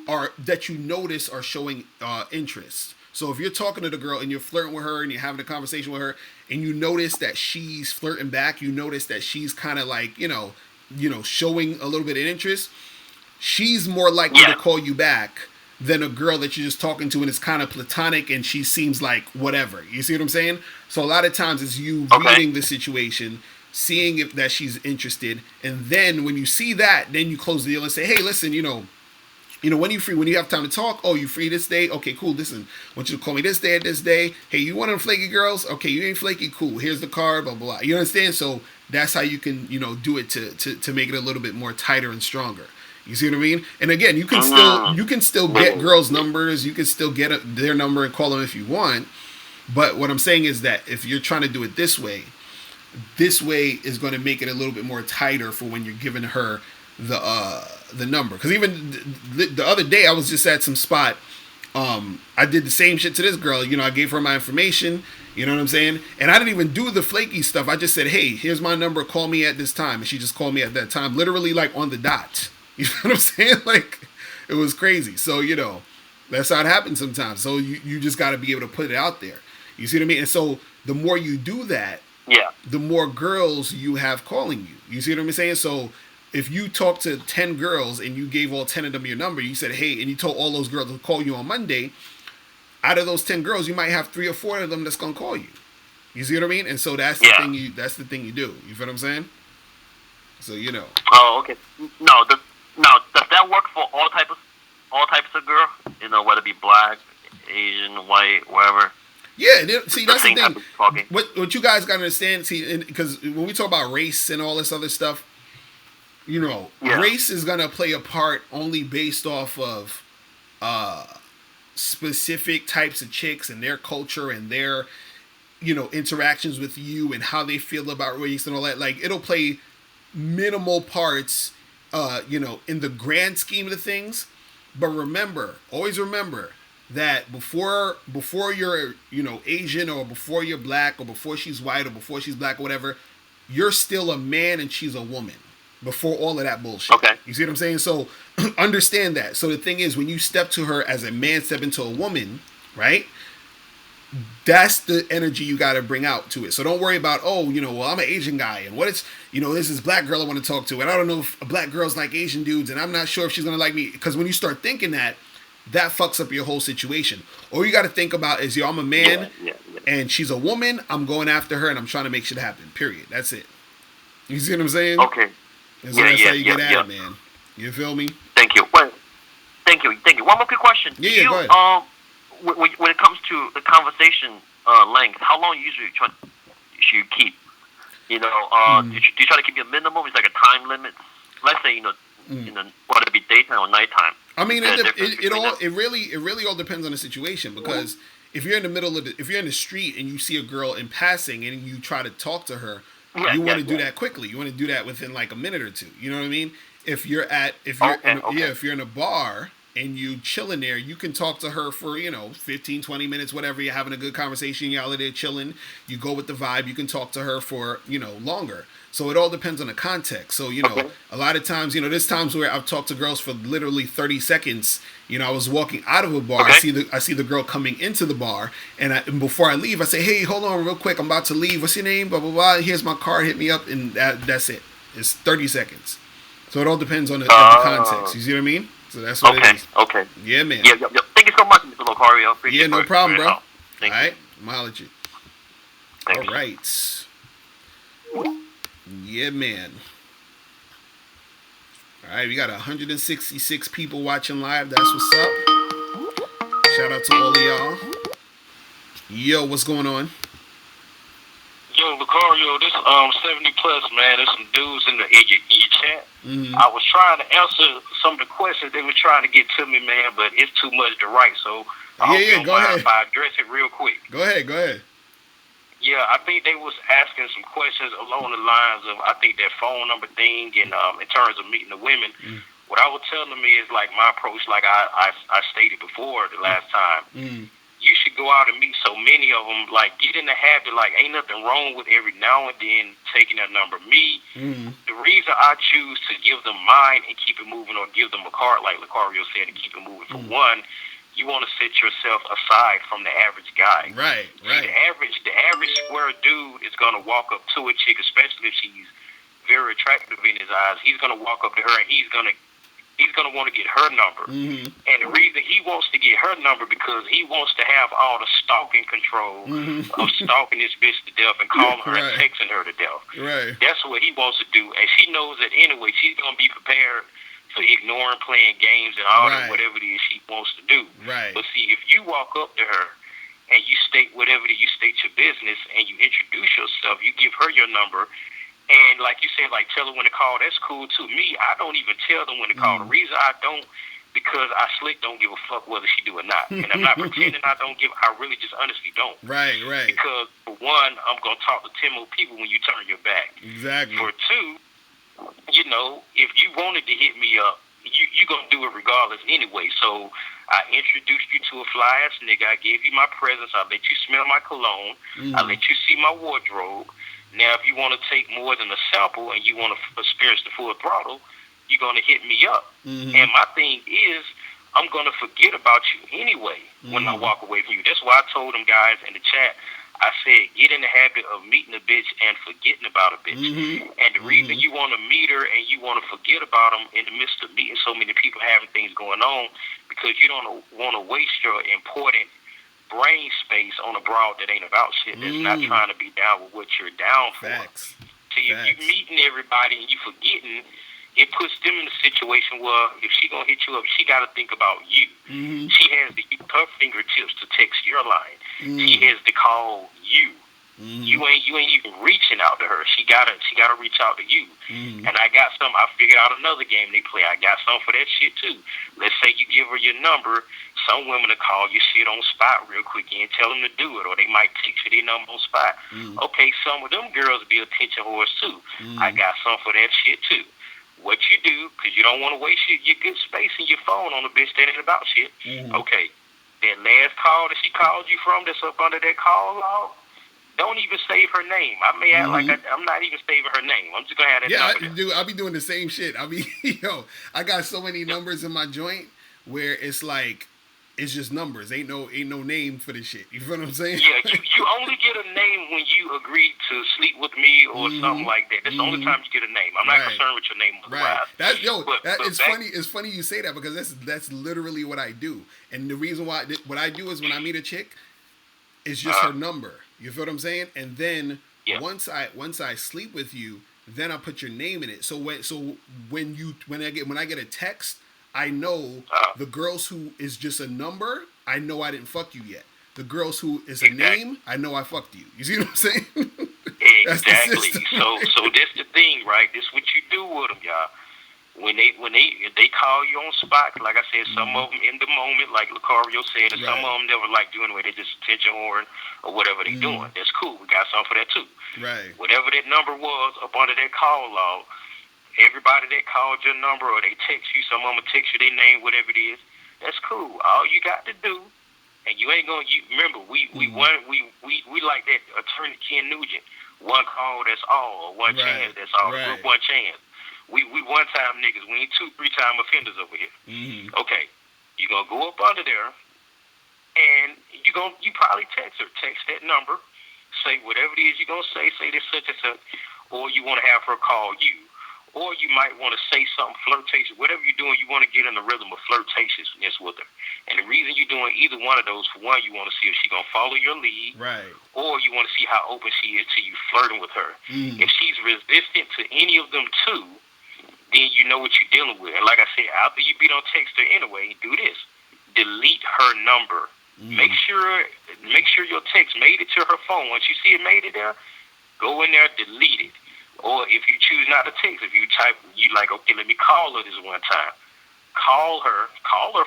are that you notice are showing interest. So if you're talking to the girl and you're flirting with her and you're having a conversation with her and you notice that she's flirting back, you notice that she's kind of like, showing a little bit of interest, she's more likely to call you back than a girl that you're just talking to and it's kind of platonic and she seems like whatever. You see what I'm saying? So a lot of times it's you reading the situation, seeing if that she's interested, and then when you see that, then you close the deal and say, hey, listen, when are you free? When you have time to talk? Oh, you free this day? Okay, cool. Listen, I want you to call me this day at this day. Hey, you one of them flaky girls? Okay, you ain't flaky. Cool. Here's the card, blah, blah, blah. You understand? So that's how you can, do it to make it a little bit more tighter and stronger. You see what I mean? And again, you can still get girls' numbers. You can still get their number and call them if you want. But what I'm saying is that if you're trying to do it this way is going to make it a little bit more tighter for when you're giving her the number. Because even the other day I was just at some spot. I did the same shit to this girl. I gave her my information. You know what I'm saying? And I didn't even do the flaky stuff. I just said, hey, here's my number. Call me at this time. And she just called me at that time. Literally like on the dot. You know what I'm saying? Like, it was crazy. So, that's how it happens sometimes. So you just got to be able to put it out there. You see what I mean? And so the more you do that, the more girls you have calling you. You see what I'm saying? So if you talk to 10 girls and you gave all 10 of them your number, you said, hey, and you told all those girls to call you on Monday, out of those 10 girls, you might have 3 or 4 of them that's going to call you. You see what I mean? And so that's the thing you do. You feel what I'm saying? So, Oh, okay. Does that work for all types of girl? Whether it be black, Asian, white, whatever. Yeah, see, that's the thing. What you guys got to understand, because when we talk about race and all this other stuff, race is going to play a part only based off of specific types of chicks and their culture and their, interactions with you and how they feel about race and all that. Like, it'll play minimal parts, in the grand scheme of the things. But always remember that before you're, Asian or before you're black or before she's white or before she's black or whatever, you're still a man and she's a woman. before all of that bullshit. Okay. You see what I'm saying? So understand that. So the thing is, when you step to her as a man step into a woman, right? That's the energy you got to bring out to it. So don't worry about, oh, well, I'm an Asian guy, and what it's, this is black girl I want to talk to, and I don't know if black girls like Asian dudes, and I'm not sure if she's gonna like me. Because when you start thinking that fucks up your whole situation. All you got to think about is, I'm a man, and she's a woman. I'm going after her, and I'm trying to make shit happen. Period. That's it. You see what I'm saying? Okay. That's how you get at it, man. You feel me? Thank you. Well, thank you. One more quick question. Yeah, go ahead. When it comes to the conversation length, how long usually should you keep? Do you try to keep your minimum? It's like a time limit. Let's say whether it be daytime or nighttime. I mean, it really all depends on the situation, because if you're in the middle of if you're in the street and you see a girl in passing and you try to talk to her, you want to do that quickly. You want to do that within like a minute or two. You know what I mean? If you're in a bar and you chilling there, you can talk to her for, 15, 20 minutes, whatever. You're having a good conversation. Y'all are there chilling. You go with the vibe. You can talk to her for, longer. So it all depends on the context. So, a lot of times, there's times where I've talked to girls for literally 30 seconds. I was walking out of a bar. Okay. I see the girl coming into the bar. And before I leave, I say, hey, hold on real quick. I'm about to leave. What's your name? Blah, blah, blah. Here's my card. Hit me up. And that's it. It's 30 seconds. So it all depends on the context. You see what I mean? So that's what it is. Okay. Yeah, man. Yeah. Thank you so much, Mr. Locario. Appreciate yeah, no problem, bro. All Thank right. I'm holler at you. Thank All you. right. Yeah, man. All right, we got 166 people watching live. That's what's up. Shout out to all of y'all. Yo, what's going on? Yo, Locario, this 70 plus, man. There's some dudes in your chat. Mm-hmm. I was trying to answer some of the questions they were trying to get to me, man, but it's too much to write, so I hope you don't mind if I address it real quick. Go ahead. Yeah, I think they was asking some questions along the lines of, I think, that phone number thing and in terms of meeting the women. Mm. What I would tell them is, like, my approach, like I stated before the last time, you should go out and meet so many of them, like, get in the habit, like, ain't nothing wrong with every now and then taking that number. Me, the reason I choose to give them mine and keep it moving, or give them a card, like Locario said, and keep it moving, for one, you want to set yourself aside from the average guy. Right. See, the average square dude is going to walk up to a chick, especially if she's very attractive in his eyes. He's going to walk up to her and he's going to want to get her number. And the reason he wants to get her number, because he wants to have all the stalking control of stalking this bitch to death and calling her and texting her to death. Right. That's what he wants to do. And she knows that anyway, she's going to be prepared for ignoring playing games and all that, whatever it is she wants to do. Right. But see, if you walk up to her and you state whatever it is, you state your business and you introduce yourself, you give her your number, and like you said, like, tell her when to call, that's cool too. Me, I don't even tell them when to call. The reason I don't, because I slick don't give a fuck whether she do or not. And I'm not pretending I don't give, I really just honestly don't. Right. Because for one, I'm going to talk to 10 more people when you turn your back. Exactly. For two, if you wanted to hit me up, you're going to do it regardless anyway. So I introduced you to a fly-ass nigga. I gave you my presence. I let you smell my cologne. I let you see my wardrobe. Now, if you want to take more than a sample and you want to experience the full throttle, you're going to hit me up. And my thing is, I'm going to forget about you anyway when I walk away from you. That's why I told them guys in the chat, I said, get in the habit of meeting a bitch and forgetting about a bitch. And the reason you want to meet her and you want to forget about them in the midst of meeting so many people having things going on, because you don't want to waste your important brain space on a broad that ain't about shit, that's not trying to be down with what you're down for. Facts. See, if you're meeting everybody and you forgetting, it puts them in a situation where if she gonna hit you up, she gotta think about you. She has to use her fingertips to text your line. She has to call you. You ain't even reaching out to her. She gotta reach out to you. And I figured out another game they play. I got some for that shit too. Let's say you give her your number. Some women will call your shit on spot real quick and tell them to do it, or they might text you their number on spot. Okay, some of them girls be attention whores too. I got some for that shit too. What you do, because you don't want to waste your good space in your phone on a bitch that ain't about shit. Okay, that last call that she called you from that's up under that call log, Don't even save her name. I may act like I'm not even saving her name. I'm just gonna have that number. Yeah, I'll be doing the same shit. I'll be, I got so many numbers in my joint where it's like, it's just numbers. Ain't no name for this shit. You feel what I'm saying? Yeah, you only get a name when you agree to sleep with me or something like that. That's the only time you get a name. I'm not concerned with your name otherwise. Right. It's funny. It's funny you say that because that's literally what I do. And the reason why what I do is when I meet a chick, it's just her number. You feel what I'm saying? And then once I sleep with you, then I put your name in it. So when I get a text, I know the girls who is just a number, I know I didn't fuck you yet. The girls who is a name, I know I fucked you. You see what I'm saying? Exactly. So that's the thing, right? This is what you do with them, y'all. When they call you on spot, like I said, some of them in the moment, like Locario said, and some of them never like doing it. They just attention horn or whatever they doing. That's cool. We got some for that too. Right. Whatever that number was up under that call log, everybody that called your number or they text you, some of them will text you their name, whatever it is. That's cool. All you got to do, and you ain't gonna. Remember, we like that attorney Ken Nugent. One call, that's all. Or one chance, that's all. Right. One chance. We one time niggas. We ain't 2-3 time offenders over here. Okay, you gonna go up under there, and you probably text her. Text that number. Say whatever it is you gonna say. Say this such and such, or you want to have her call you. Or you might want to say something flirtatious. Whatever you're doing, you want to get in the rhythm of flirtatiousness with her. And the reason you're doing either one of those, for one, you want to see if she's going to follow your lead. Right. Or you want to see how open she is to you flirting with her. If she's resistant to any of them two, then you know what you're dealing with. And like I said, after you beat on text her anyway, do this. Delete her number. Make sure your text made it to her phone. Once you see it made it there, go in there, delete it. Or if you choose not to text, if you type, you like, okay, let me call her this one time. Call her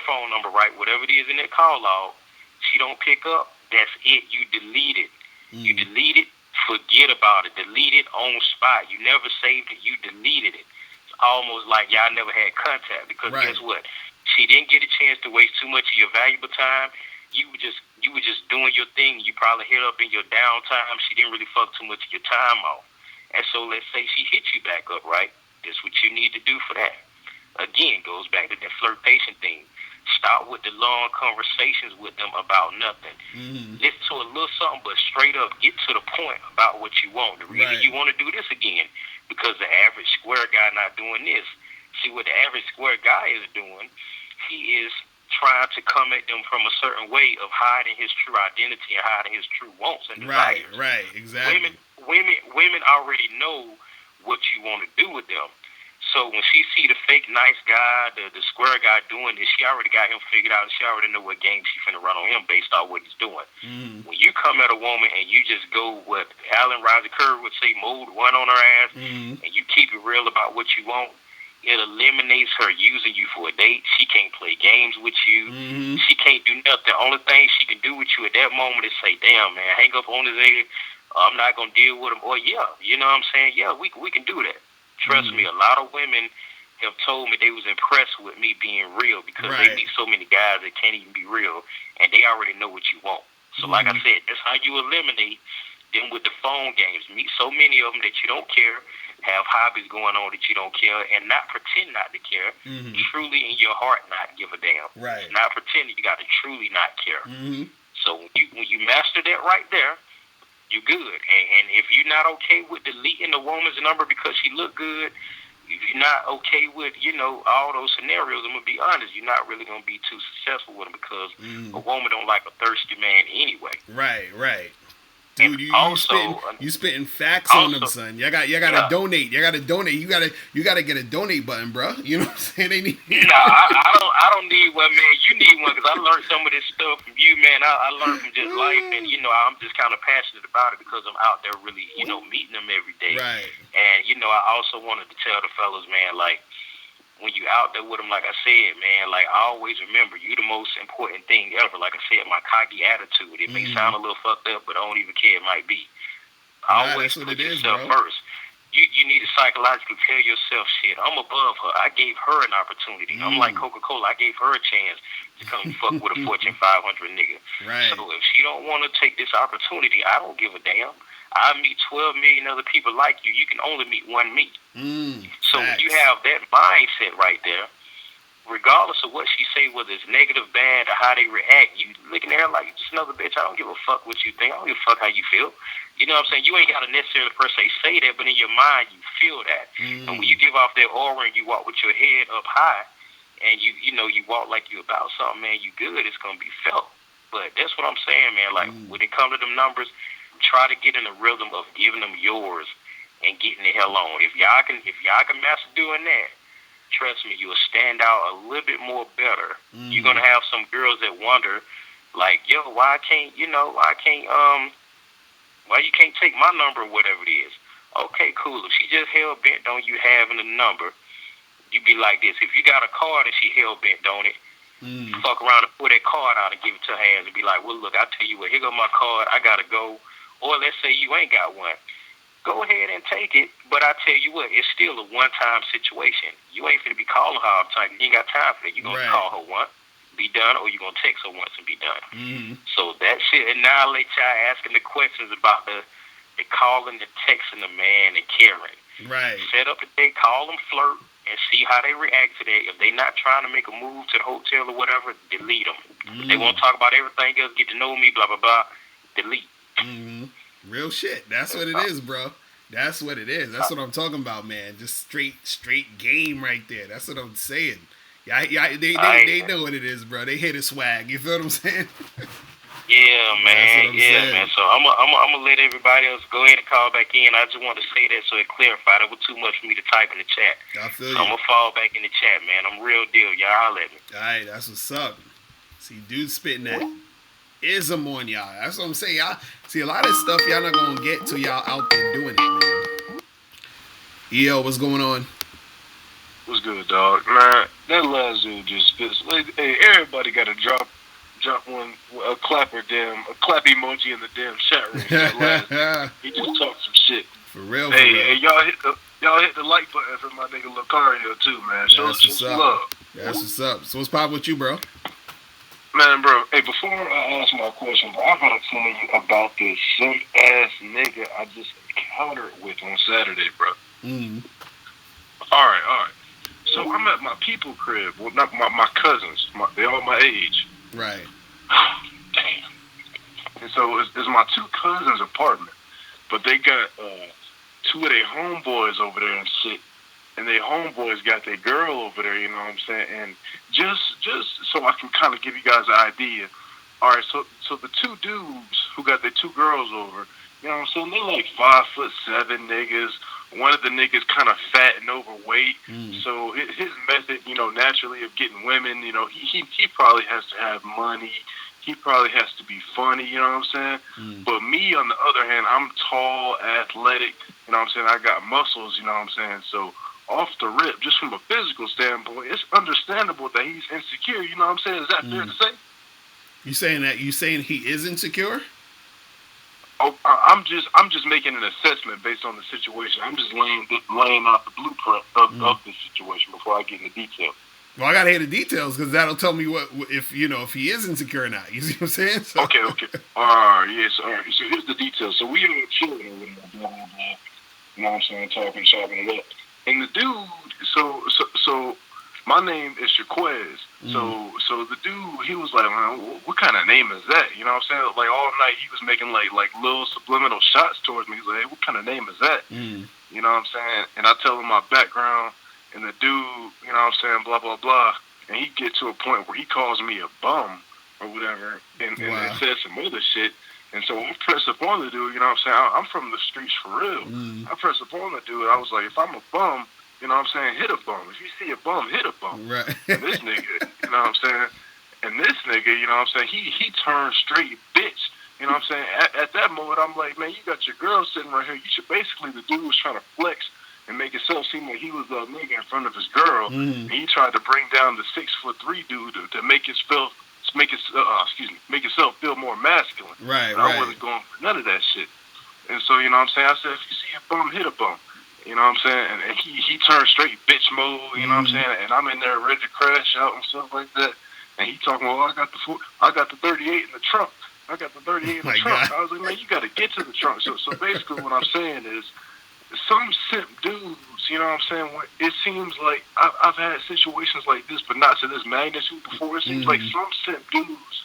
phone number, right? Whatever it is in that call log. She don't pick up, that's it. You delete it. You delete it, forget about it. Delete it on spot. You never saved it, you deleted it. It's almost like y'all never had contact because guess what? She didn't get a chance to waste too much of your valuable time. You were just doing your thing. You probably hit up in your downtime. She didn't really fuck too much of your time off. And so let's say she hits you back up, right? That's what you need to do for that. Again, goes back to that flirtation thing. Start with the long conversations with them about nothing. Listen to a little something, but straight up get to the point about what you want. The reason you want to do this again, because the average square guy not doing this. See, what the average square guy is doing, he is trying to come at them from a certain way of hiding his true identity and hiding his true wants and desires. Right, exactly. Women already know what you want to do with them. So when she see the fake nice guy, the square guy doing this, she already got him figured out. She already know what game she finna run on him based on what he's doing. When you come at a woman and you just go what Alan Rising Curry would say, mold one on her ass, and you keep it real about what you want, it eliminates her using you for a date. She can't play games with you. She can't do nothing. The only thing she can do with you at that moment is say, damn, man, hang up on his egg. I'm not going to deal with him. Or, yeah, you know what I'm saying? Yeah, we can do that. Trust me, a lot of women have told me they was impressed with me being real because they meet so many guys that can't even be real, and they already know what you want. So like I said, that's how you eliminate them with the phone games. Meet so many of them that you don't care, have hobbies going on that you don't care, and not pretend not to care. Truly in your heart not give a damn. Right. Not pretending you got to truly not care. So when you master that right there, you good. And if you're not okay with deleting the woman's number because she look good, if you're not okay with, all those scenarios, I'm going to be honest, you're not really going to be too successful with them because a woman don't like a thirsty man anyway. Right. Dude, you spitting facts on them, son. You gotta donate. You gotta donate. You gotta get a donate button, bro. You know what I'm saying? They need. I don't need one, man. You need one because I learned some of this stuff from you, man. I learned from just life, and I'm just kind of passionate about it because I'm out there really, meeting them every day. Right. And I also wanted to tell the fellas, man, like, when you out there with them, like I said, man, like, I always remember you the most important thing ever. Like I said, my cocky attitude. It may sound a little fucked up, but I don't even care. It might be. Always put yourself first. You need to psychologically tell yourself, shit, I'm above her. I gave her an opportunity. I'm like Coca-Cola. I gave her a chance to come fuck with a Fortune 500 nigga. Right. So if she don't want to take this opportunity, I don't give a damn. I meet 12 million other people like you. You can only meet one me. So when you have that mindset right there, regardless of what she say, whether it's negative, bad, or how they react, you looking at her like just another bitch. I don't give a fuck what you think. I don't give a fuck how you feel. You know what I'm saying? You ain't got to necessarily per se say that, but in your mind, you feel that. And when you give off that aura and you walk with your head up high, and you walk like you about something, man, you good, it's going to be felt. But that's what I'm saying, man. Like, when it comes to them numbers, try to get in the rhythm of giving them yours and getting the hell on. If y'all can master doing that, trust me, you'll stand out a little bit more better. You're going to have some girls that wonder, like, yo, why you can't take my number or whatever it is. Okay, cool. If she just hell bent on you having a number, you be like this. If you got a card and she hell bent on it, fuck around and pull that card out and give it to her hands and be like, well, look, I tell you what, here go my card. I got to go. Or let's say you ain't got one. Go ahead and take it, but I tell you what, it's still a one-time situation. You ain't finna be calling her all the time. You ain't got time for that. You're going to call her once, be done, or you're going to text her once and be done. So that shit annihilate y'all asking the questions about the calling, the texting, the man, and caring. Right. Set up a date, call them, flirt, and see how they react to that. If they not trying to make a move to the hotel or whatever, delete them. They want to talk about everything else, get to know me, blah, blah, blah, delete. Real shit. That's what it is, bro. That's what it is. That's what I'm talking about, man. Just straight game right there. That's what I'm saying. Yeah, they know what it is, bro. They hit a swag. You feel what I'm saying? Yeah, man. Man. So I'm gonna let everybody else go ahead and call back in. I just want to say that so it clarified. It was too much for me to type in the chat. I feel you. I'm gonna fall back in the chat, man. I'm real deal. Y'all holler at me. All right, that's what's up. See, dude spitting that ism on y'all. That's what I'm saying. Y'all see a lot of stuff y'all not gonna get till y'all out there doing it, man. EO, what's going on? What's good, dog? Man, that last dude just spits. Hey, everybody got to drop one, a clap emoji in the damn chat room. He just talked some shit. For real. Hey, y'all hit the like button for my nigga Locario too, man. Show some love. That's what's up. So what's poppin' with you, bro? Man, bro, hey, before I ask my question, bro, I gotta tell you about this simp ass nigga I just encountered with on Saturday, bro. All right. So I'm at my people crib. Well, not my cousins. They all my age. Right. Damn. And so it's my two cousins' apartment, but they got two of their homeboys over there and shit. And their homeboys got their girl over there, you know what I'm saying? And just so I can kind of give you guys an idea. All right, so the two dudes who got their two girls over, you know what I'm saying? They're like 5'7" niggas. One of the niggas kind of fat and overweight. So his method, you know, naturally of getting women, you know, he probably has to have money. He probably has to be funny, you know what I'm saying? But me, on the other hand, I'm tall, athletic, you know what I'm saying? I got muscles, you know what I'm saying? So off the rip, just from a physical standpoint, it's understandable that he's insecure, you know what I'm saying? Is that fair to say? You saying he is insecure? Oh, I'm just making an assessment based on the situation. I'm just laying out the blueprint of the situation before I get into detail. Well, I gotta hear the details because that'll tell me if he is insecure or not. You see what I'm saying? So. Okay. All right. So here's the details. So we are chilling or whatever, blah blah blah. You know what I'm saying? Talking, chopping it up. And the dude, so my name is Shaquez. So the dude, he was like, man, what kind of name is that? You know what I'm saying? Like all night he was making like little subliminal shots towards me. He's like, hey, what kind of name is that? You know what I'm saying? And I tell him my background, and the dude, you know what I'm saying, blah blah blah. And he get to a point where he calls me a bum or whatever, and says some other shit. And so I pressed upon the dude, you know what I'm saying? I'm from the streets for real. I pressed upon the dude. I was like, if I'm a bum, you know what I'm saying, hit a bum. If you see a bum, hit a bum. Right. And this nigga, you know what I'm saying? And this nigga, you know what I'm saying, he turned straight bitch. You know what I'm saying? At that moment, I'm like, man, you got your girl sitting right here. You should basically, the dude was trying to flex and make himself seem like he was the nigga in front of his girl. And he tried to bring down the 6'3" dude to make himself feel more masculine. Right. And I wasn't going for none of that shit. And so, you know what I'm saying, I said, if you see a bum, hit a bum. You know what I'm saying? And he turned straight bitch mode. You know what I'm saying? And I'm in there ready to crash out and stuff like that. And he talking, well, I got the 38 in the trunk. I got the 38 in the trunk. I was like, man, you got to get to the trunk. So basically, what I'm saying is, some simp dudes, you know what I'm saying? It seems like I've had situations like this, but not to this magnitude before. It seems like some simp dudes,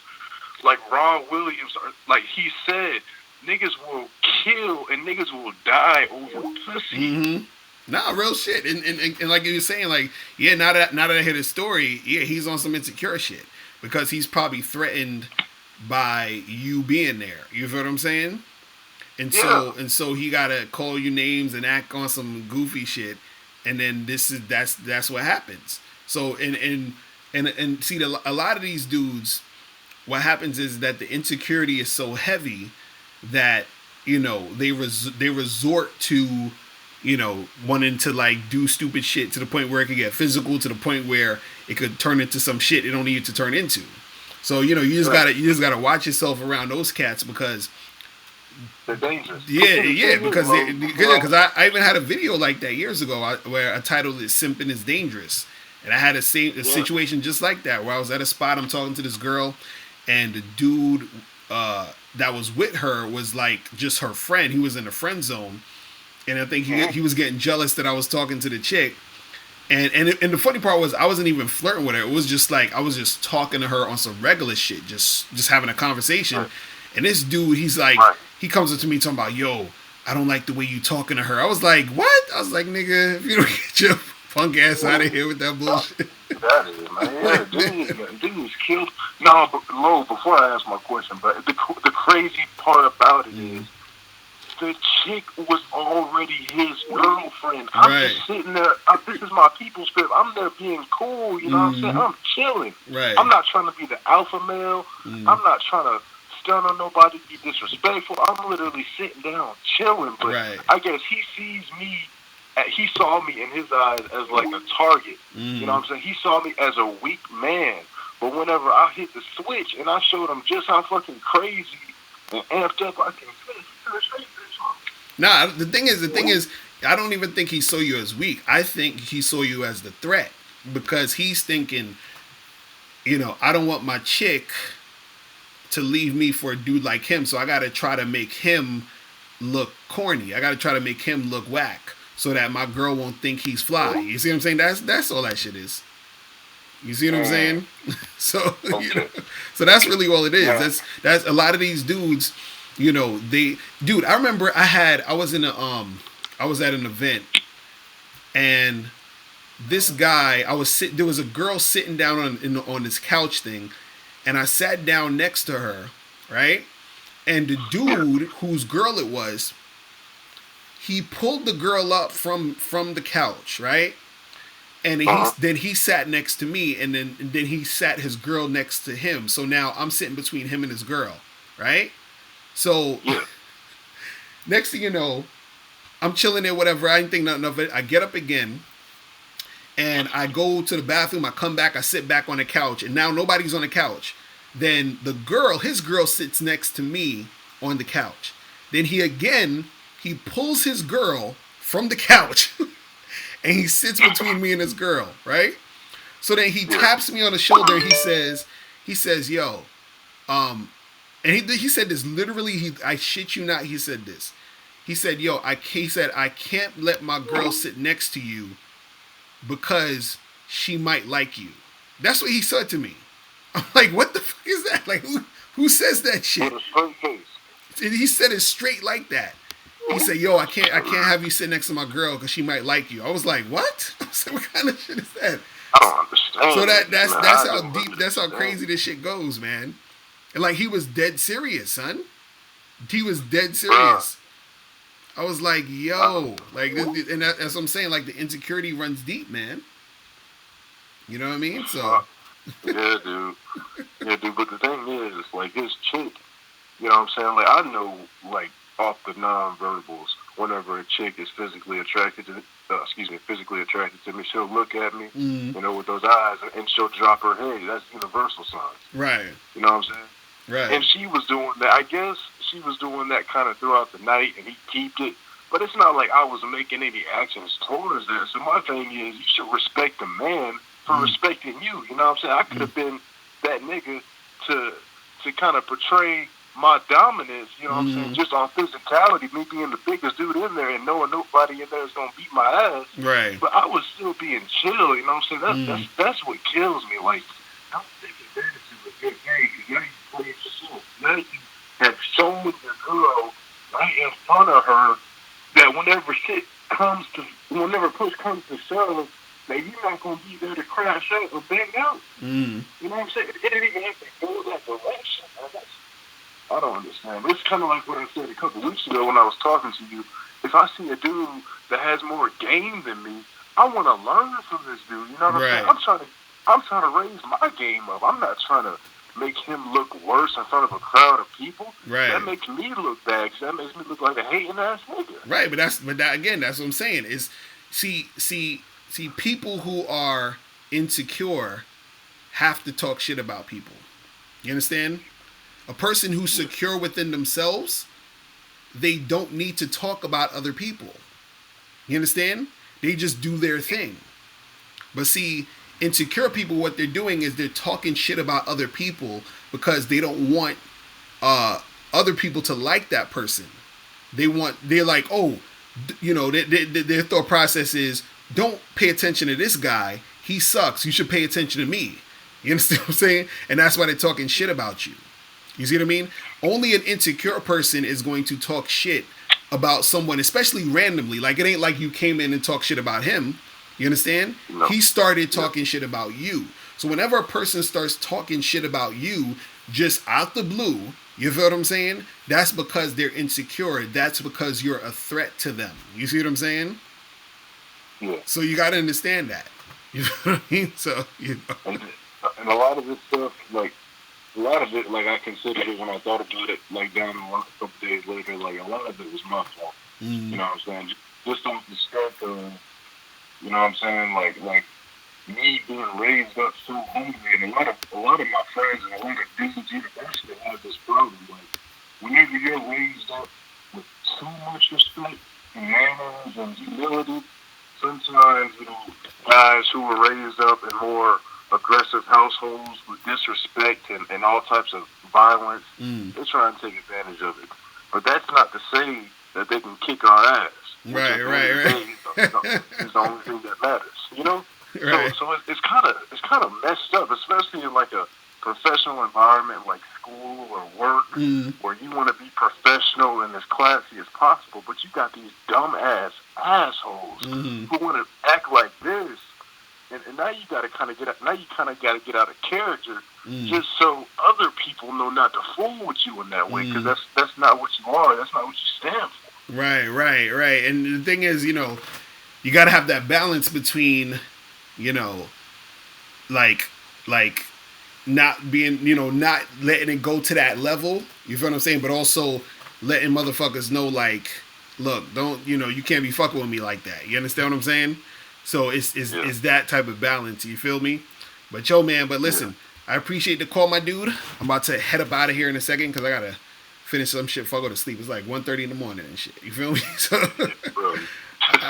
like Ron Williams, like he said, niggas will kill and niggas will die over pussy. Nah, real shit. And like you were saying, like, yeah, now that I hear his story, yeah, he's on some insecure shit because he's probably threatened by you being there. You feel what I'm saying? And so he gotta call you names and act on some goofy shit, and then that's what happens. So and see, a lot of these dudes, what happens is that the insecurity is so heavy that, you know, they resort to, you know, wanting to like do stupid shit to the point where it could get physical, to the point where it could turn into some shit it don't need to turn into. So, you know, you just gotta watch yourself around those cats because they're dangerous. Yeah, because I even had a video like that years ago where I titled it "Simping is Dangerous," and I had a situation just like that where I was at a spot, I'm talking to this girl, and the dude that was with her was like just her friend. He was in the friend zone, and I think he was getting jealous that I was talking to the chick. And the funny part was I wasn't even flirting with her. It was just like I was just talking to her on some regular shit, just having a conversation. Right. And this dude, he's like, he comes up to me talking about, yo, I don't like the way you talking to her. I was like, what? I was like, nigga, if you don't get your punk ass out of here with that bullshit. That is, man. Yeah, dude's killed. No, but Lo, before I ask my question, but the crazy part about it is, the chick was already his girlfriend. I'm just sitting there. This is my people's crib. I'm there being cool. You know what I'm saying? I'm chilling. Right. I'm not trying to be the alpha male. I'm not trying to stun on nobody, be disrespectful. I'm literally sitting down, chilling. But I guess he sees me. He saw me in his eyes as like a target. You know what I'm saying? He saw me as a weak man. But whenever I hit the switch and I showed him just how fucking crazy and amped up I can be, nah, the thing is, I don't even think he saw you as weak. I think he saw you as the threat because he's thinking, you know, I don't want my chick to leave me for a dude like him, so I got to try to make him look corny. I got to try to make him look whack so that my girl won't think he's fly. You see what I'm saying? That's all that shit is. You see what I'm saying? So, you know, so that's really all it is. That's a lot of these dudes. You know, I remember I was at an event, and this guy, there was a girl sitting down on this couch thing, and I sat down next to her, right? And the dude whose girl it was, he pulled the girl up from the couch, right? And then he sat next to me, and then he sat his girl next to him. So now I'm sitting between him and his girl, right? So, next thing you know, I'm chilling there, whatever. I didn't think nothing of it. I get up again, and I go to the bathroom. I come back. I sit back on the couch, and now nobody's on the couch. Then his girl sits next to me on the couch. Then he pulls his girl from the couch, and he sits between me and his girl, right? So then he taps me on the shoulder, and he says, yo, and he said this literally. I shit you not. He said this. He said, "Yo, I can't let my girl sit next to you because she might like you." That's what he said to me. I'm like, what the fuck is that? Like, who says that shit? With a straight face. And he said it straight like that. He said, "Yo, I can't have you sit next to my girl because she might like you." I was like, what? I said, what kind of shit is that? I don't understand. So that's how crazy this shit goes, man. And like, he was dead serious, son. He was dead serious. I was like, yo, like, and that's what I'm saying. Like, the insecurity runs deep, man. You know what I mean? So. Yeah, dude. But the thing is, like, his chick, you know what I'm saying? Like, I know, like, off the non-verbals, whenever a chick is physically attracted to me, she'll look at me, you know, with those eyes, and she'll drop her head. That's universal signs. Right. You know what I'm saying? Right. And she was doing that. I guess she was doing that kind of throughout the night, and he keeped it. But it's not like I was making any actions towards that. So my thing is, you should respect the man for respecting you. You know what I'm saying? I could have been that nigga to kind of portray my dominance, you know what I'm saying, just on physicality, me being the biggest dude in there and knowing nobody in there is going to beat my ass. Right. But I was still being chill, you know what I'm saying? That's what kills me. Like, don't take advantage of a good thing, because now you play yourself. Now you have shown your girl right in front of her that whenever push comes to shove, that you're not going to be there to crash out or bang out. You know what I'm saying? It didn't even have to go that direction, man. I don't understand. It's kind of like what I said a couple weeks ago when I was talking to you. If I see a dude that has more game than me, I want to learn from this dude. You know what I'm saying? I'm trying to raise my game up. I'm not trying to make him look worse in front of a crowd of people. Right. That makes me look bad, because that makes me look like a hating ass nigga. Right, but that's what I'm saying. Is see people who are insecure have to talk shit about people. You understand? A person who's secure within themselves, they don't need to talk about other people. You understand? They just do their thing. But see, insecure people, what they're doing is they're talking shit about other people because they don't want other people to like that person. They're like, oh, you know, their thought process is, don't pay attention to this guy. He sucks. You should pay attention to me. You understand what I'm saying? And that's why they're talking shit about you. You see what I mean? Only an insecure person is going to talk shit about someone, especially randomly. Like, it ain't like you came in and talked shit about him. You understand? No. He started talking shit about you. So whenever a person starts talking shit about you, just out the blue, you feel what I'm saying? That's because they're insecure. That's because you're a threat to them. You see what I'm saying? Yeah. So you got to understand that. You know what I mean? So, you know. And a lot of this stuff, like, I considered it when I thought about it, like, down a couple days later, like, a lot of it was my fault. You know what I'm saying? Just off the strength of, you know what I'm saying? Like me being raised up so hungry, and a lot of my friends and a lot of dudes university have this problem. Like, whenever you're raised up with too much respect and manners and humility, sometimes, you know, guys who were raised up in more aggressive households with disrespect and all types of violence, they try and take advantage of it. But that's not to say that they can kick our ass. Right. It's the only thing that matters, you know? Right. So it's kind of messed up, especially in like a professional environment like school or work, where you want to be professional and as classy as possible, but you got these dumb ass assholes who want to act like this, and now you got to kind of get out of character, just so other people know not to fool with you in that way, because that's not what you are. That's not what you stand for. Right. And the thing is, you know, you got to have that balance between, you know, like not being, you know, not letting it go to that level. You feel what I'm saying? But also letting motherfuckers know, like, look, don't, you know, you can't be fucking with me like that. You understand what I'm saying? So it's that type of balance. You feel me? But yo, man, but listen, I appreciate the call, my dude. I'm about to head up out of here in a second because I got to finish some shit before I go to sleep. It's like 1:30 in the morning and shit. You feel me? So, bro.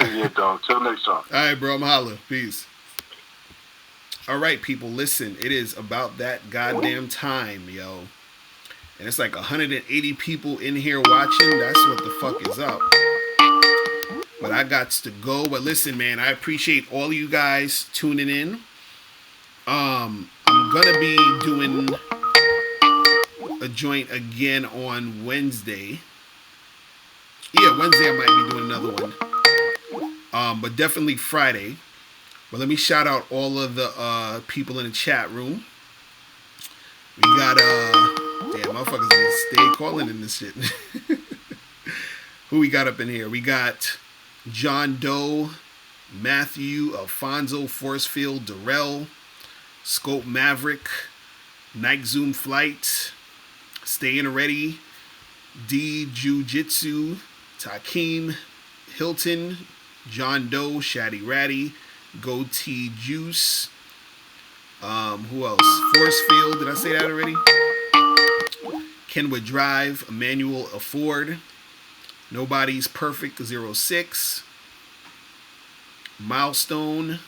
Yeah, dog. Till next time. All right, bro. I'm holla. Peace. All right, people. Listen, it is about that goddamn time, yo. And it's like 180 people in here watching. That's what the fuck is up. But I got to go. But listen, man, I appreciate all of you guys tuning in. I'm gonna be doing a joint again on Wednesday. Yeah, Wednesday I might be doing another one. But definitely Friday. But let me shout out all of the people in the chat room. We got damn motherfuckers need to stay calling in this shit. Who we got up in here? We got John Doe, Matthew, Alfonso, Forcefield, Darrell, Scope Maverick, Night Zoom Flight, Staying Ready, D Jiu-Jitsu, Takeem, Hilton, John Doe, Shaddy Ratty, Goatee Juice, who else? Forcefield, did I say that already? Kenwood Drive, Emmanuel Afford, Nobody's Perfect 06. Milestone.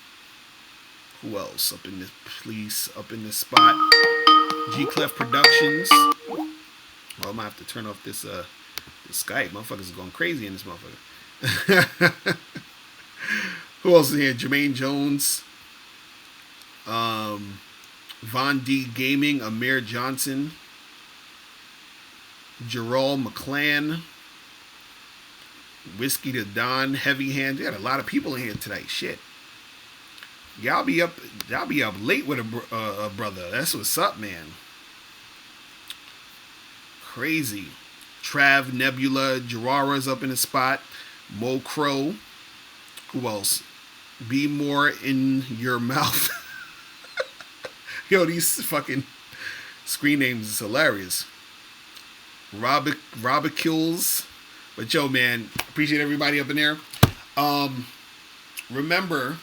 Who else up in this police? Up in this spot. G Clef Productions. Well, I'm gonna have to turn off this Skype. Motherfuckers is going crazy in this motherfucker. Who else is here? Jermaine Jones. Von D Gaming. Amir Johnson. Gerald McClan. Whiskey to Don. Heavy Hand. You got a lot of people in here tonight. Shit. Y'all be up late with a brother. That's what's up, man. Crazy. Trav, Nebula, Gerara's up in the spot. Mo Crow. Who else? Be More in Your Mouth. Yo, these fucking screen names is hilarious. Robicles. But yo, man, appreciate everybody up in there. Remember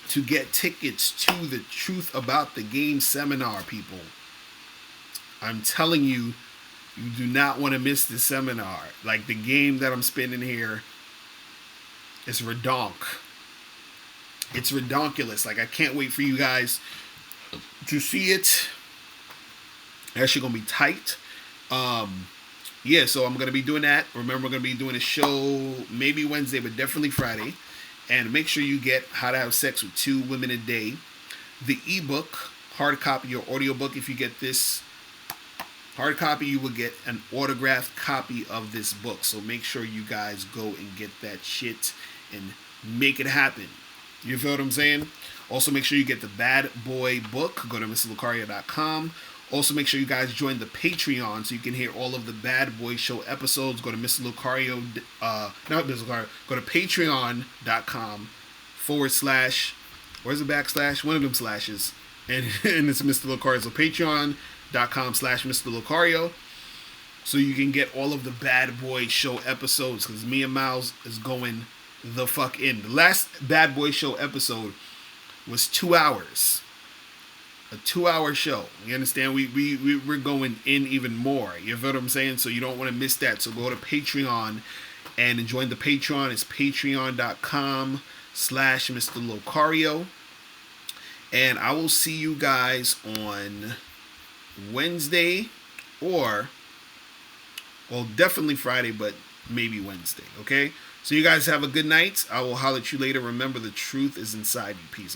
to get tickets to the Truth About the Game seminar, people. I'm telling you, you do not want to miss the seminar. Like, the game that I'm spinning here is redonk. It's redonkulous. Like, I can't wait for you guys to see it. Actually gonna be tight. Yeah, so I'm gonna be doing that. Remember, we're gonna be doing a show maybe Wednesday, but definitely Friday. And make sure you get How to Have Sex with 2 Women a Day, the ebook, hard copy or audiobook. If you get this hard copy, you will get an autographed copy of this book. So make sure you guys go and get that shit and make it happen. You feel what I'm saying? Also, make sure you get the Bad Boy book. Go to MrLocario.com. Also, make sure you guys join the Patreon so you can hear all of the Bad Boy Show episodes. Go to Mr. Locario, not Mr. Locario, go to patreon.com / where's the backslash? One of them slashes. And it's Mr. Locario. So patreon.com / Mr. Locario. So you can get all of the Bad Boy Show episodes, because me and Miles is going the fuck in. The last Bad Boy Show episode was 2 hours. A 2-hour show. You understand? We're going in even more. You feel what I'm saying? So you don't want to miss that. So go to Patreon and join the Patreon. It's patreon.com / Mr. Locario. And I will see you guys on Wednesday well, definitely Friday, but maybe Wednesday. Okay? So you guys have a good night. I will holler at you later. Remember, the truth is inside you. Peace.